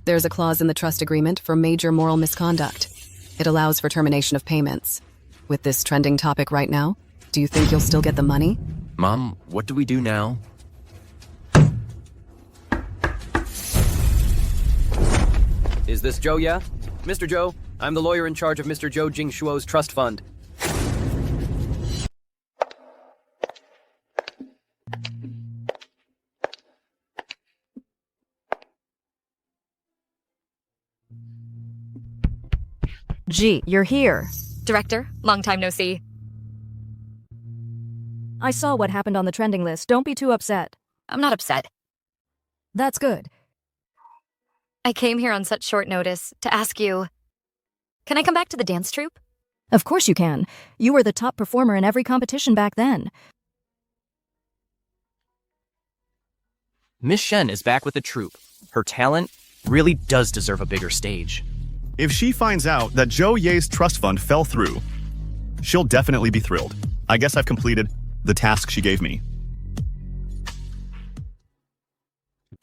There's a clause in the trust agreement for major moral misconduct. It allows for termination of payments. With this trending topic right now, do you think you'll still get the money? Mom, what do we do now? Is this Zhou Ye? Mr. Zhou, I'm the lawyer in charge of Mr. Zhou Jingshuo's trust fund. Gee, you're here. Director, long time no see. I saw what happened on the trending list. Don't be too upset. I'm not upset. That's good. I came here on such short notice to ask you, can I come back to the dance troupe? Of course you can. You were the top performer in every competition back then. Miss Shen is back with the troupe. Her talent really does deserve a bigger stage. If she finds out that Zhou Ye's trust fund fell through, she'll definitely be thrilled. I guess I've completed the task she gave me.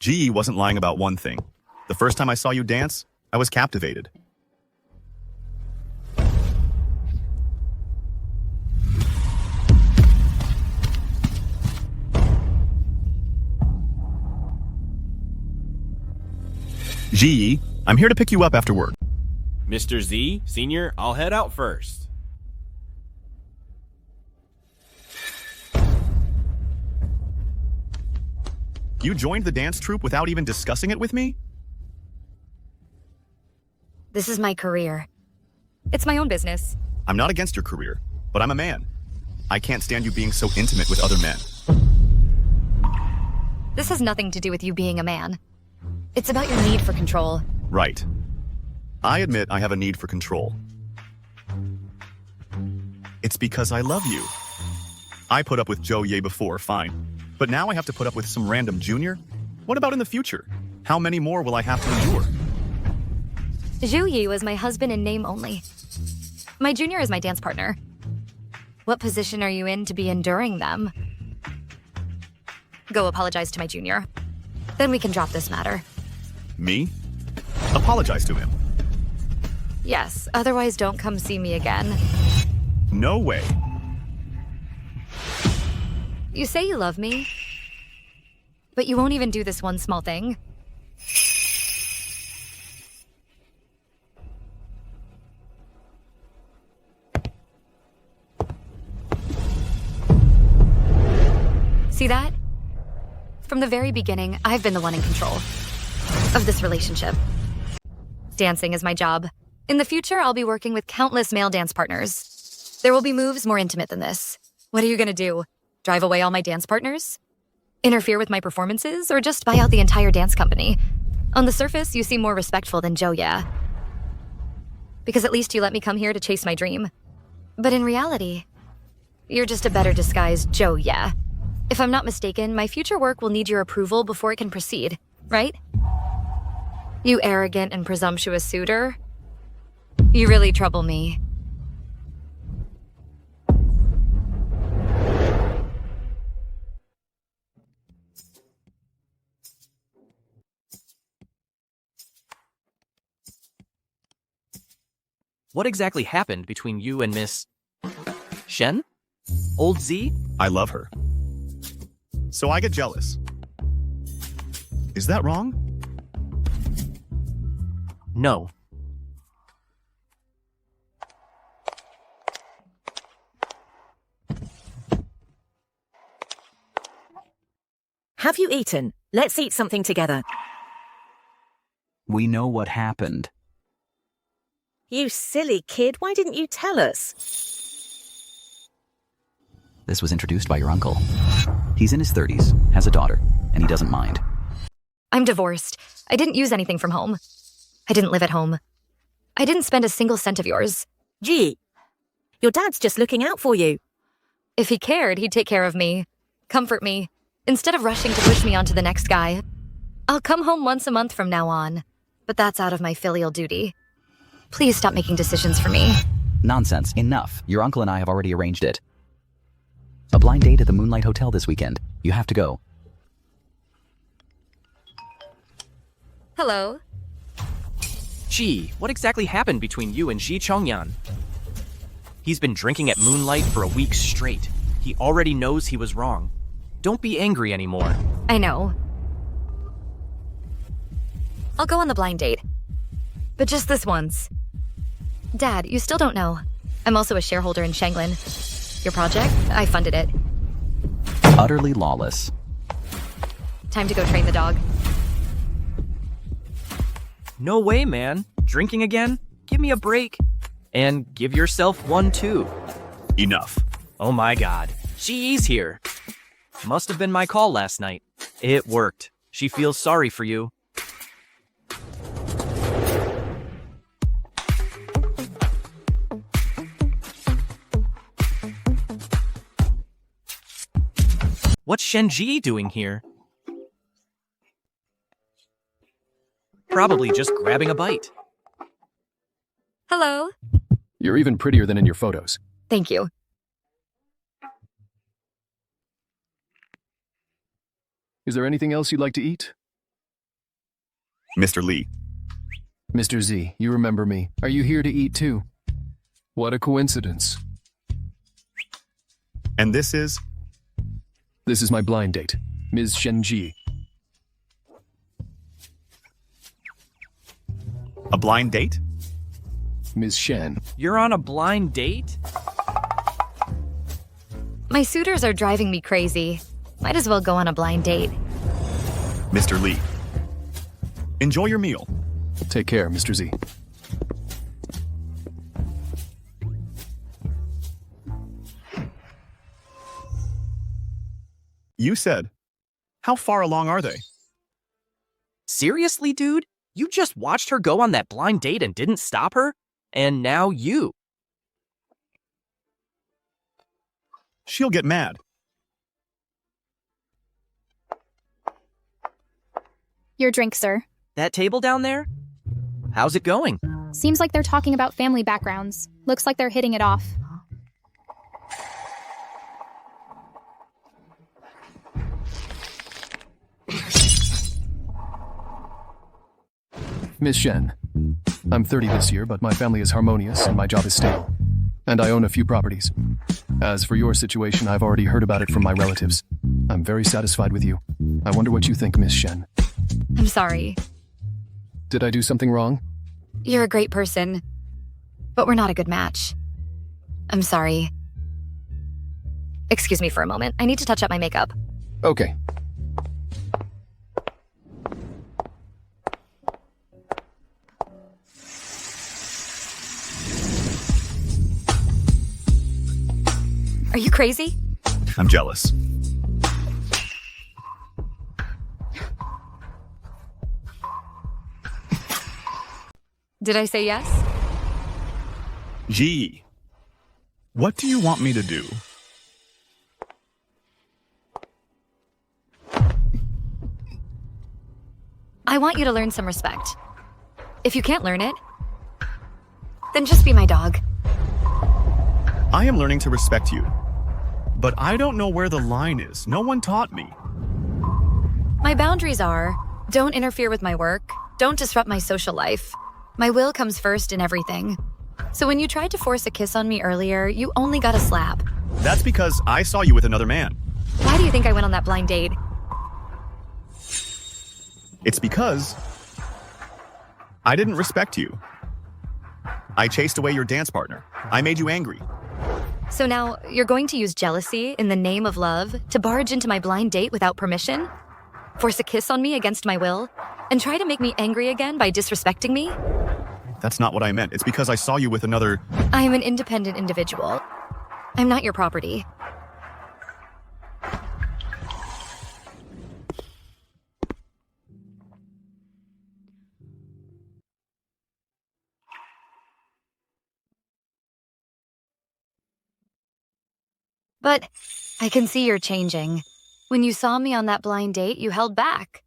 Ji wasn't lying about one thing. The first time I saw you dance, I was captivated. Ji, I'm here to pick you up after work. Mr. Z, Senior, I'll head out first. You joined the dance troupe without even discussing it with me? This is my career. It's my own business. I'm not against your career, but I'm a man. I can't stand you being so intimate with other men. This has nothing to do with you being a man. It's about your need for control. Right. I admit I have a need for control. It's because I love you. I put up with Zhou Ye before, fine. But now I have to put up with some random junior? What about in the future? How many more will I have to endure? Zhou Ye was my husband in name only. My junior is my dance partner. What position are you in to be enduring them? Go apologize to my junior. Then we can drop this matter. Me? Apologize to him. Yes, otherwise don't come see me again. No way. You say you love me, but you won't even do this one small thing. See that? From the very beginning, I've been the one in control of this relationship. Dancing is my job. In the future, I'll be working with countless male dance partners. There will be moves more intimate than this. What are you gonna do? Drive away all my dance partners? Interfere with my performances? Or just buy out the entire dance company? On the surface, you seem more respectful than Zhou Ye. Because at least you let me come here to chase my dream. But in reality, you're just a better disguised Zhou Ye. If I'm not mistaken, my future work will need your approval before it can proceed, right? You arrogant and presumptuous suitor. You really trouble me. What exactly happened between you and Miss Shen? Old Z? I love her. So I get jealous. Is that wrong? No. Have you eaten? Let's eat something together. We know what happened. You silly kid, why didn't you tell us? This was introduced by your uncle. He's in his 30s, has a daughter, and he doesn't mind. I'm divorced. I didn't use anything from home. I didn't live at home. I didn't spend a single cent of yours. Gee, your dad's just looking out for you. If he cared, he'd take care of me, comfort me, instead of rushing to push me onto the next guy. I'll come home once a month from now on, but that's out of my filial duty. Please stop making decisions for me. Nonsense, enough. Your uncle and I have already arranged it. A blind date at the Moonlight Hotel this weekend. You have to go. Hello. Gee, what exactly happened between you and Ji Chongyan? He's been drinking at Moonlight for a week straight. He already knows he was wrong. Don't be angry anymore. I know. I'll go on the blind date. But just this once. Dad, you still don't know. I'm also a shareholder in Shanglin. Your project? I funded it. Utterly lawless. Time to go train the dog. No way, man. Drinking again? Give me a break. And give yourself one, too. Enough. Oh my god. She's here. Must have been my call last night. It worked. She feels sorry for you. What's Shenji doing here? Probably just grabbing a bite. Hello. You're even prettier than in your photos. Thank you. Is there anything else you'd like to eat? Mr. Lee. Mr. Z, you remember me. Are you here to eat too? What a coincidence. And this is? This is my blind date, Ms. Shenji. A blind date? Ms. Shen. You're on a blind date? My suitors are driving me crazy. Might as well go on a blind date. Mr. Lee. Enjoy your meal. Take care, Mr. Z. You said. How far along are they? Seriously, dude? You just watched her go on that blind date and didn't stop her? And now you. She'll get mad. Your drink, sir. That table down there? How's it going? Seems like they're talking about family backgrounds. Looks like they're hitting it off. Miss Shen, I'm 30 this year, but my family is harmonious and my job is stable. And I own a few properties. As for your situation, I've already heard about it from my relatives. I'm very satisfied with you. I wonder what you think, Miss Shen. I'm sorry. Did I do something wrong? You're a great person, but we're not a good match. I'm sorry. Excuse me for a moment. I need to touch up my makeup. Okay. Are you crazy? I'm jealous. Did I say yes? Gee. What do you want me to do? I want you to learn some respect. If you can't learn it, then just be my dog. I am learning to respect you. But I don't know where the line is. No one taught me. My boundaries are, don't interfere with my work, don't disrupt my social life. My will comes first in everything. So when you tried to force a kiss on me earlier, you only got a slap. That's because I saw you with another man. Why do you think I went on that blind date? It's because I didn't respect you. I chased away your dance partner. I made you angry. So now you're going to use jealousy in the name of love to barge into my blind date without permission? Force a kiss on me against my will? And try to make me angry again by disrespecting me? That's not what I meant. It's because I saw you with another... I am an independent individual. I'm not your property. But I can see you're changing. When you saw me on that blind date, you held back.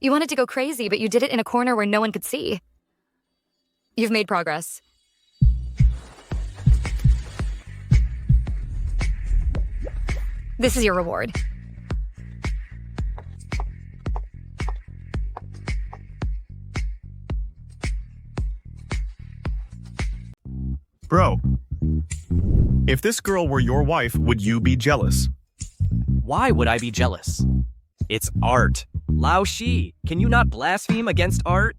You wanted to go crazy, but you did it in a corner where no one could see. You've made progress. This is your reward. Bro, if this girl were your wife, would you be jealous? Why would I be jealous? It's art. Lao Shi, can you not blaspheme against art?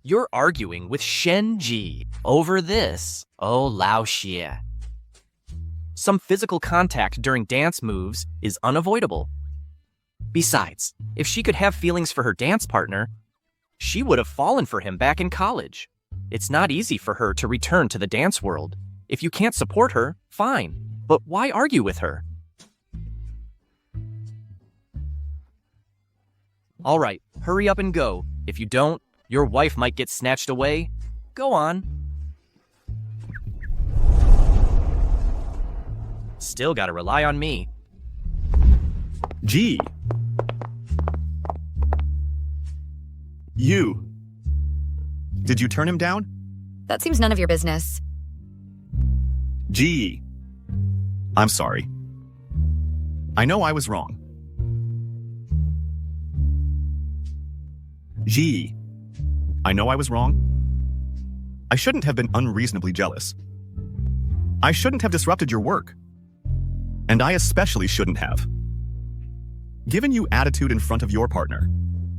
You're arguing with Shen Ji over this. Oh, Lao Xie. Some physical contact during dance moves is unavoidable. Besides, if she could have feelings for her dance partner, she would have fallen for him back in college. It's not easy for her to return to the dance world. If you can't support her, fine. But why argue with her? All right, hurry up and go. If you don't, your wife might get snatched away. Go on. Still gotta rely on me. Gee. You. Did you turn him down? That seems none of your business. Gee. I'm sorry. I know I was wrong. Gee. I know I was wrong. I shouldn't have been unreasonably jealous. I shouldn't have disrupted your work. And I especially shouldn't have given you attitude in front of your partner.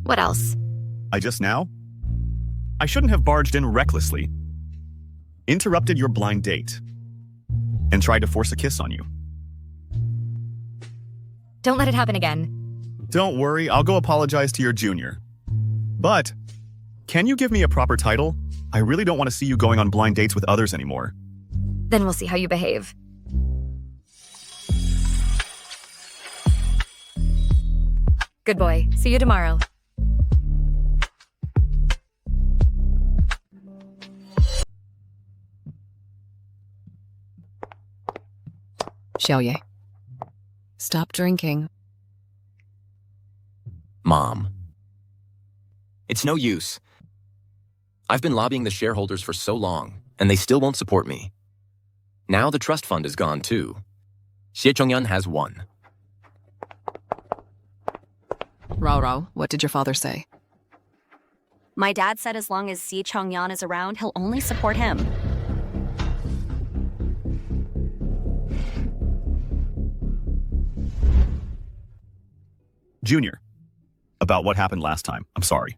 What else? I shouldn't have barged in recklessly, interrupted your blind date, and tried to force a kiss on you. Don't let it happen again. Don't worry, I'll go apologize to your junior. But, can you give me a proper title? I really don't want to see you going on blind dates with others anymore. Then we'll see how you behave. Good boy. See you tomorrow. Xiaoye, stop drinking. Mom. It's no use. I've been lobbying the shareholders for so long, and they still won't support me. Now the trust fund is gone too. Xie Chongyan has won. Rao, what did your father say? My dad said as long as Si Chongyan is around, he'll only support him. Junior, about what happened last time, I'm sorry.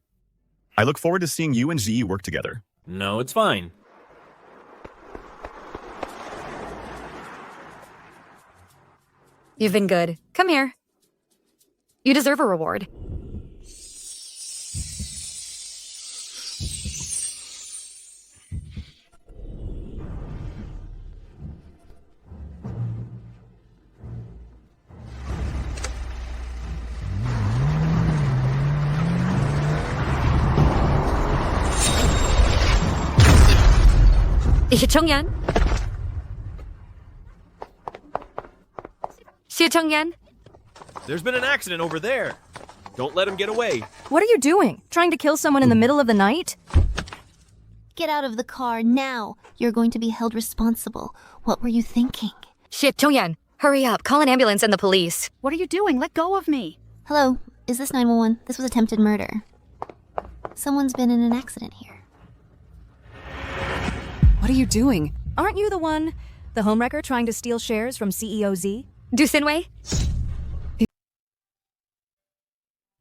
I look forward to seeing you and Ziyi work together. No, it's fine. You've been good. Come here. You deserve a reward. Xie Chongyan? Xie Chongyan? There's been an accident over there. Don't let him get away. What are you doing? Trying to kill someone in the middle of the night? Get out of the car now. You're going to be held responsible. What were you thinking? Xie Chongyan, hurry up. Call an ambulance and the police. What are you doing? Let go of me. Hello, is this 911? This was attempted murder. Someone's been in an accident here. What are you doing? Aren't you the one? The homewrecker trying to steal shares from CEO Z? Du Xinwei?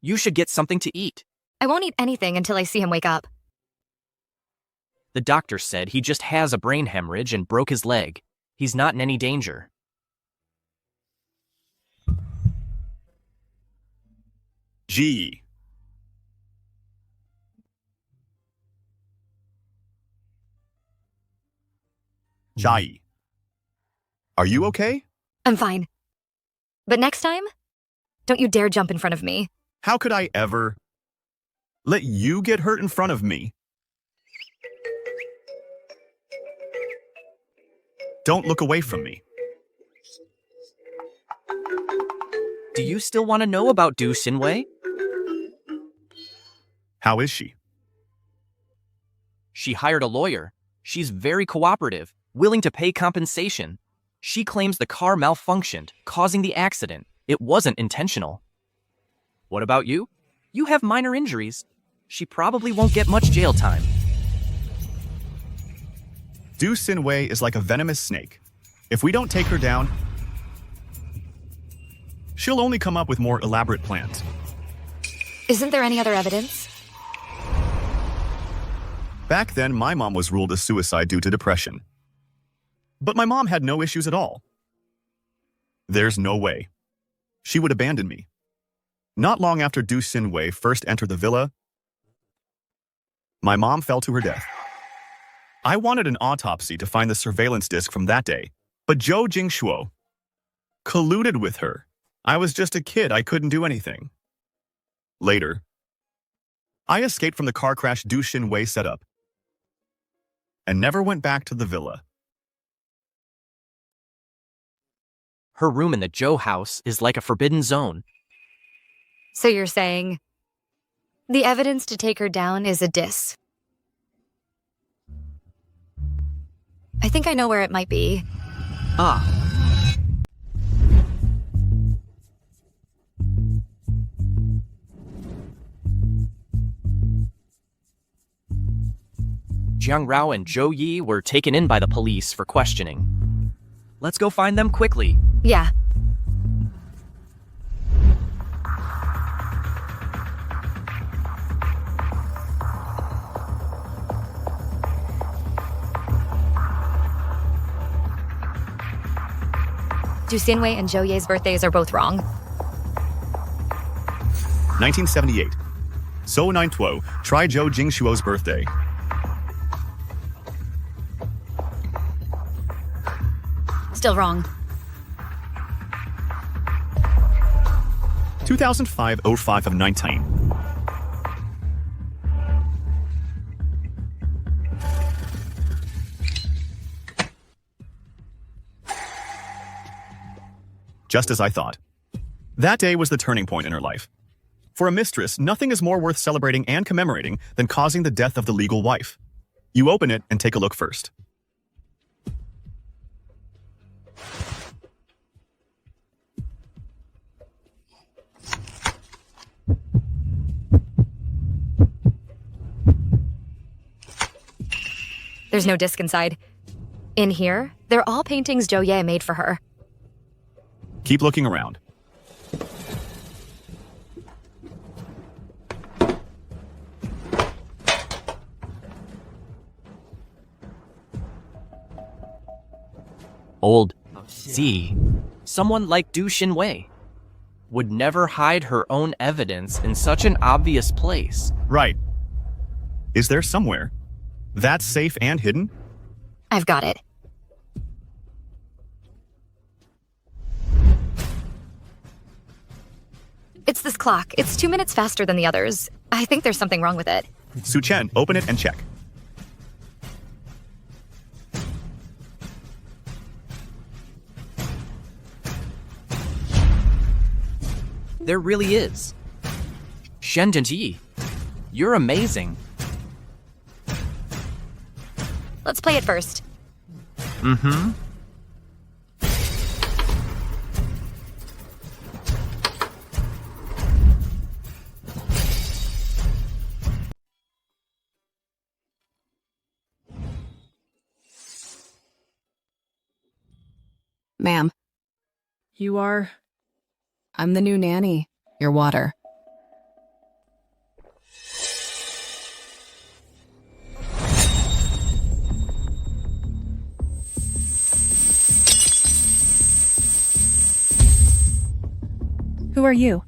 You should get something to eat. I won't eat anything until I see him wake up. The doctor said he just has a brain hemorrhage and broke his leg. He's not in any danger. G. Jai. Are you okay? I'm fine. But next time, don't you dare jump in front of me. How could I ever let you get hurt in front of me? Don't look away from me. Do you still want to know about Du Xinwei? How is she? She hired a lawyer. She's very cooperative, willing to pay compensation. She claims the car malfunctioned, causing the accident. It wasn't intentional. What about you? You have minor injuries. She probably won't get much jail time. Du Xinwei is like a venomous snake. If we don't take her down, she'll only come up with more elaborate plans. Isn't there any other evidence? Back then, my mom was ruled a suicide due to depression. But my mom had no issues at all. There's no way she would abandon me. Not long after Du Xinwei first entered the villa, my mom fell to her death. I wanted an autopsy to find the surveillance disc from that day, but Zhou Jingshuo colluded with her. I was just a kid, I couldn't do anything. Later, I escaped from the car crash Du Xinwei set up and never went back to the villa. Her room in the Zhou house is like a forbidden zone. So you're saying the evidence to take her down is a diss? I think I know where it might be. Ah. Jiang Rao and Zhou Yi were taken in by the police for questioning. Let's go find them quickly. Yeah. Du Xinwei and Zhou Ye's birthdays are both wrong. 1978. So 9-2, try Zhou Jingshuo's birthday. Still wrong. 2005-05 of 19. Just as I thought. That day was the turning point in her life. For a mistress, nothing is more worth celebrating and commemorating than causing the death of the legal wife. You open it and take a look first. There's no disc inside. In here, they're all paintings Zhou Ye made for her. Keep looking around. Old Z. Someone like Du Xinwei would never hide her own evidence in such an obvious place. Right. Is there somewhere that's safe and hidden? I've got it. It's this clock. It's 2 minutes faster than the others. I think there's something wrong with it. Su Chen, open it and check. There really is. Shen Zhenji, you're amazing. Let's play it first. Mm-hmm. Ma'am. You are? I'm the new nanny. Your water. Who are you?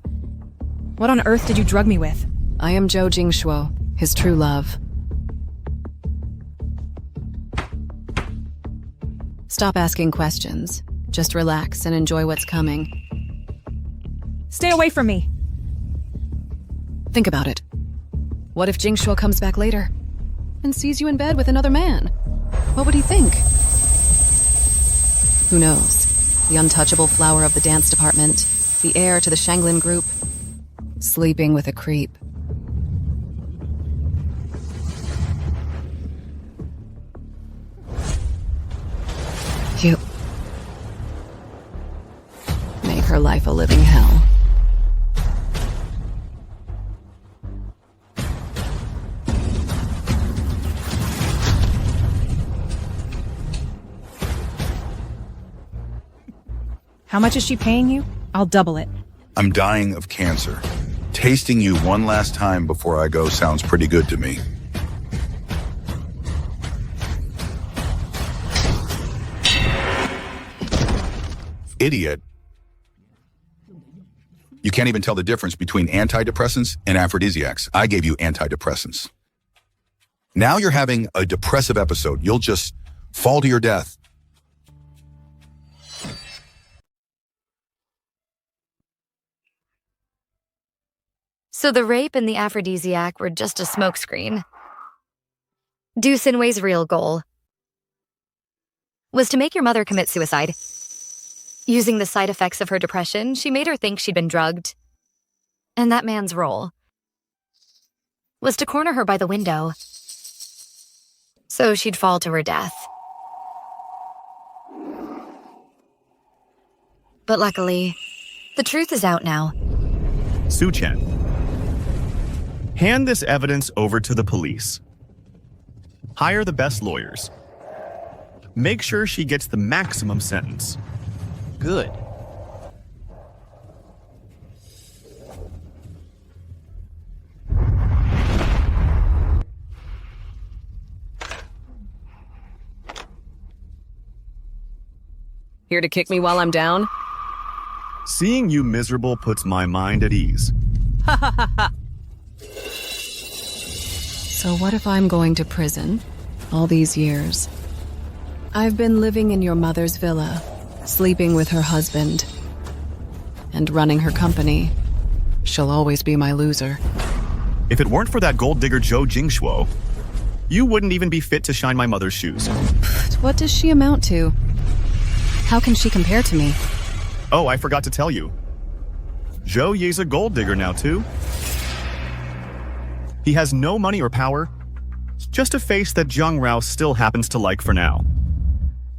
What on earth did you drug me with? I am Zhou Jingshuo, his true love. Stop asking questions. Just relax and enjoy what's coming. Stay away from me! Think about it. What if Jingshuo comes back later and sees you in bed with another man? What would he think? Who knows? The untouchable flower of the dance department, the heir to the Shanglin group, sleeping with a creep. You make her life a living hell. How much is she paying you? I'll double it. I'm dying of cancer. Tasting you one last time before I go sounds pretty good to me. Idiot. You can't even tell the difference between antidepressants and aphrodisiacs. I gave you antidepressants. Now you're having a depressive episode. You'll just fall to your death. So the rape and the aphrodisiac were just a smokescreen. Du Xinwei's real goal was to make your mother commit suicide. Using the side effects of her depression, she made her think she'd been drugged. And that man's role was to corner her by the window so she'd fall to her death. But luckily, the truth is out now. Su Chen, hand this evidence over to the police. Hire the best lawyers. Make sure she gets the maximum sentence. Good. Here to kick me while I'm down? Seeing you miserable puts my mind at ease. Ha ha ha ha! So what if I'm going to prison? All these years. I've been living in your mother's villa, sleeping with her husband, and running her company. She'll always be my loser. If it weren't for that gold digger Zhou Jingshuo, you wouldn't even be fit to shine my mother's shoes. What does she amount to? How can she compare to me? Oh, I forgot to tell you. Zhou Ye's a gold digger now, too. He has no money or power, just a face that Zhang Rao still happens to like for now.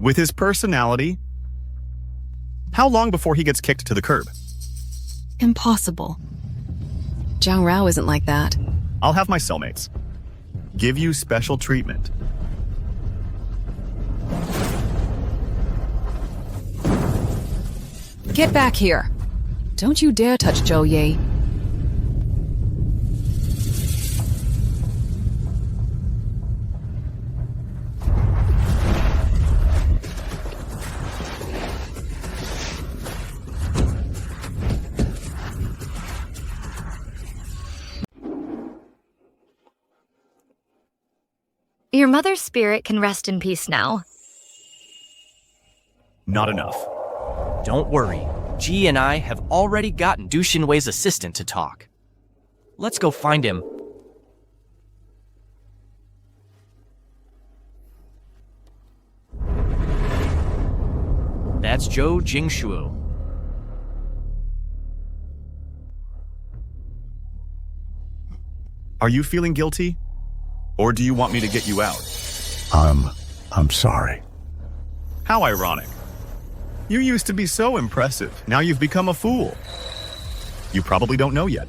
With his personality, how long before he gets kicked to the curb? Impossible. Zhang Rao isn't like that. I'll have my cellmates give you special treatment. Get back here. Don't you dare touch Zhou Ye. Your mother's spirit can rest in peace now. Not enough. Don't worry. Ji and I have already gotten Du Xinwei's assistant to talk. Let's go find him. That's Zhou Jingshuo. Are you feeling guilty? Or do you want me to get you out? I'm sorry. How ironic. You used to be so impressive. Now you've become a fool. You probably don't know yet.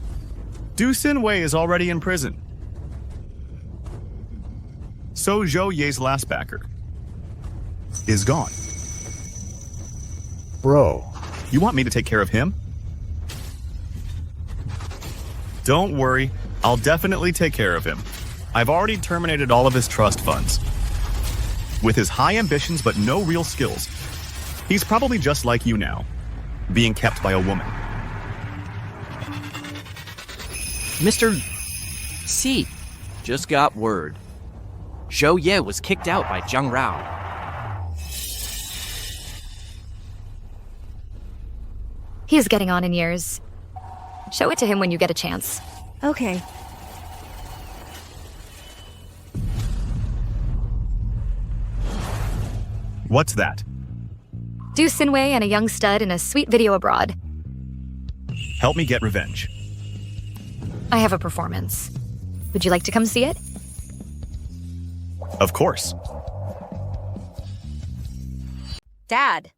Du Xinwei is already in prison. So Zhou Ye's last backer is gone. Bro. You want me to take care of him? Don't worry. I'll definitely take care of him. I've already terminated all of his trust funds. With his high ambitions but no real skills, he's probably just like you now, being kept by a woman. Mr. C. Just got word. Zhou Ye was kicked out by Zhang Rao. He is getting on in years. Show it to him when you get a chance. Okay. What's that? Do Sinwei and a young stud in a sweet video abroad. Help me get revenge. I have a performance. Would you like to come see it? Of course. Dad,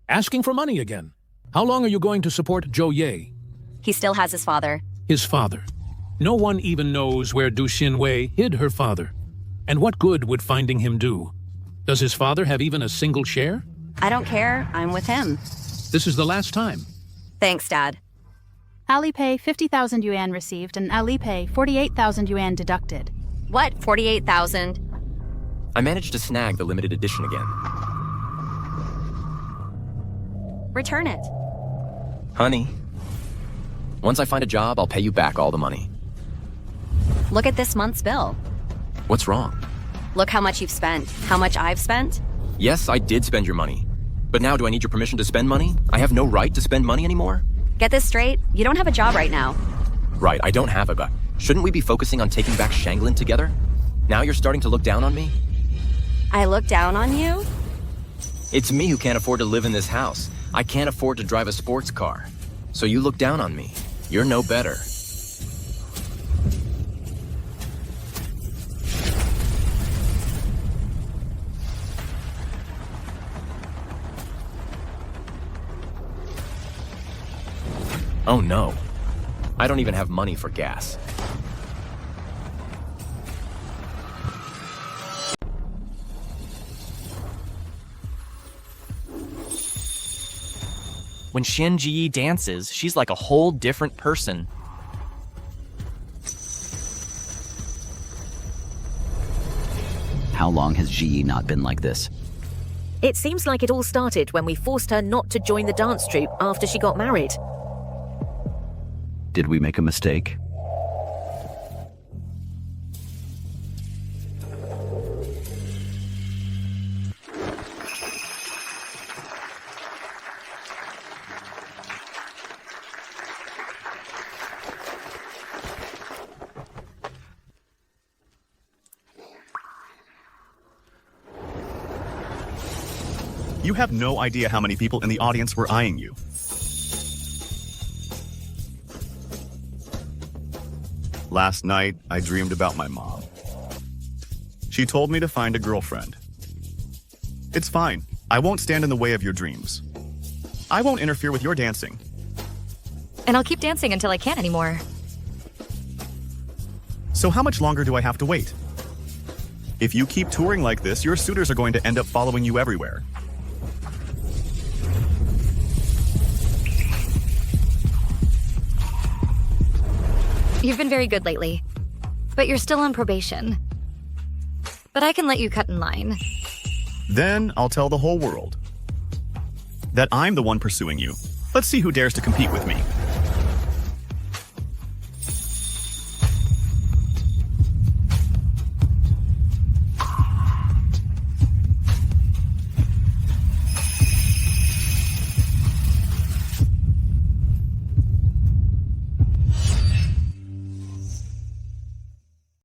Asking for money again. How long are you going to support Zhou Ye? he still has his father. His father. No one even knows where Du Xinwei hid her father. And what good would finding him do? Does his father have even a single share? I don't care. I'm with him. This is the last time. Thanks, Dad. Alipay 50,000 yuan received and Alipay 48,000 yuan deducted. What, 48,000? I managed to snag the limited edition again. Return it. Honey, once I find a job, I'll pay you back all the money. Look at this month's bill. What's wrong? Look how much you've spent. How much I've spent? Yes, I did spend your money. But now do I need your permission to spend money? I have no right to spend money anymore? Get this straight. You don't have a job right now. Right, I don't have a gut. Shouldn't we be focusing on taking back Shanglin together? Now you're starting to look down on me? I look down on you? It's me who can't afford to live in this house. I can't afford to drive a sports car. So you look down on me. You're no better. Oh no. I don't even have money for gas. When Xian Ji dances, she's like a whole different person. How long has Ji not been like this? It seems like it all started when we forced her not to join the dance troupe after she got married. Did we make a mistake? You have no idea how many people in the audience were eyeing you. Last night, I dreamed about my mom. She told me to find a girlfriend. It's fine. I won't stand in the way of your dreams. I won't interfere with your dancing. And I'll keep dancing until I can't anymore. So how much longer do I have to wait? If you keep touring like this, your suitors are going to end up following you everywhere. You've been very good lately, but you're still on probation. But I can let you cut in line. Then I'll tell the whole world that I'm the one pursuing you. Let's see who dares to compete with me.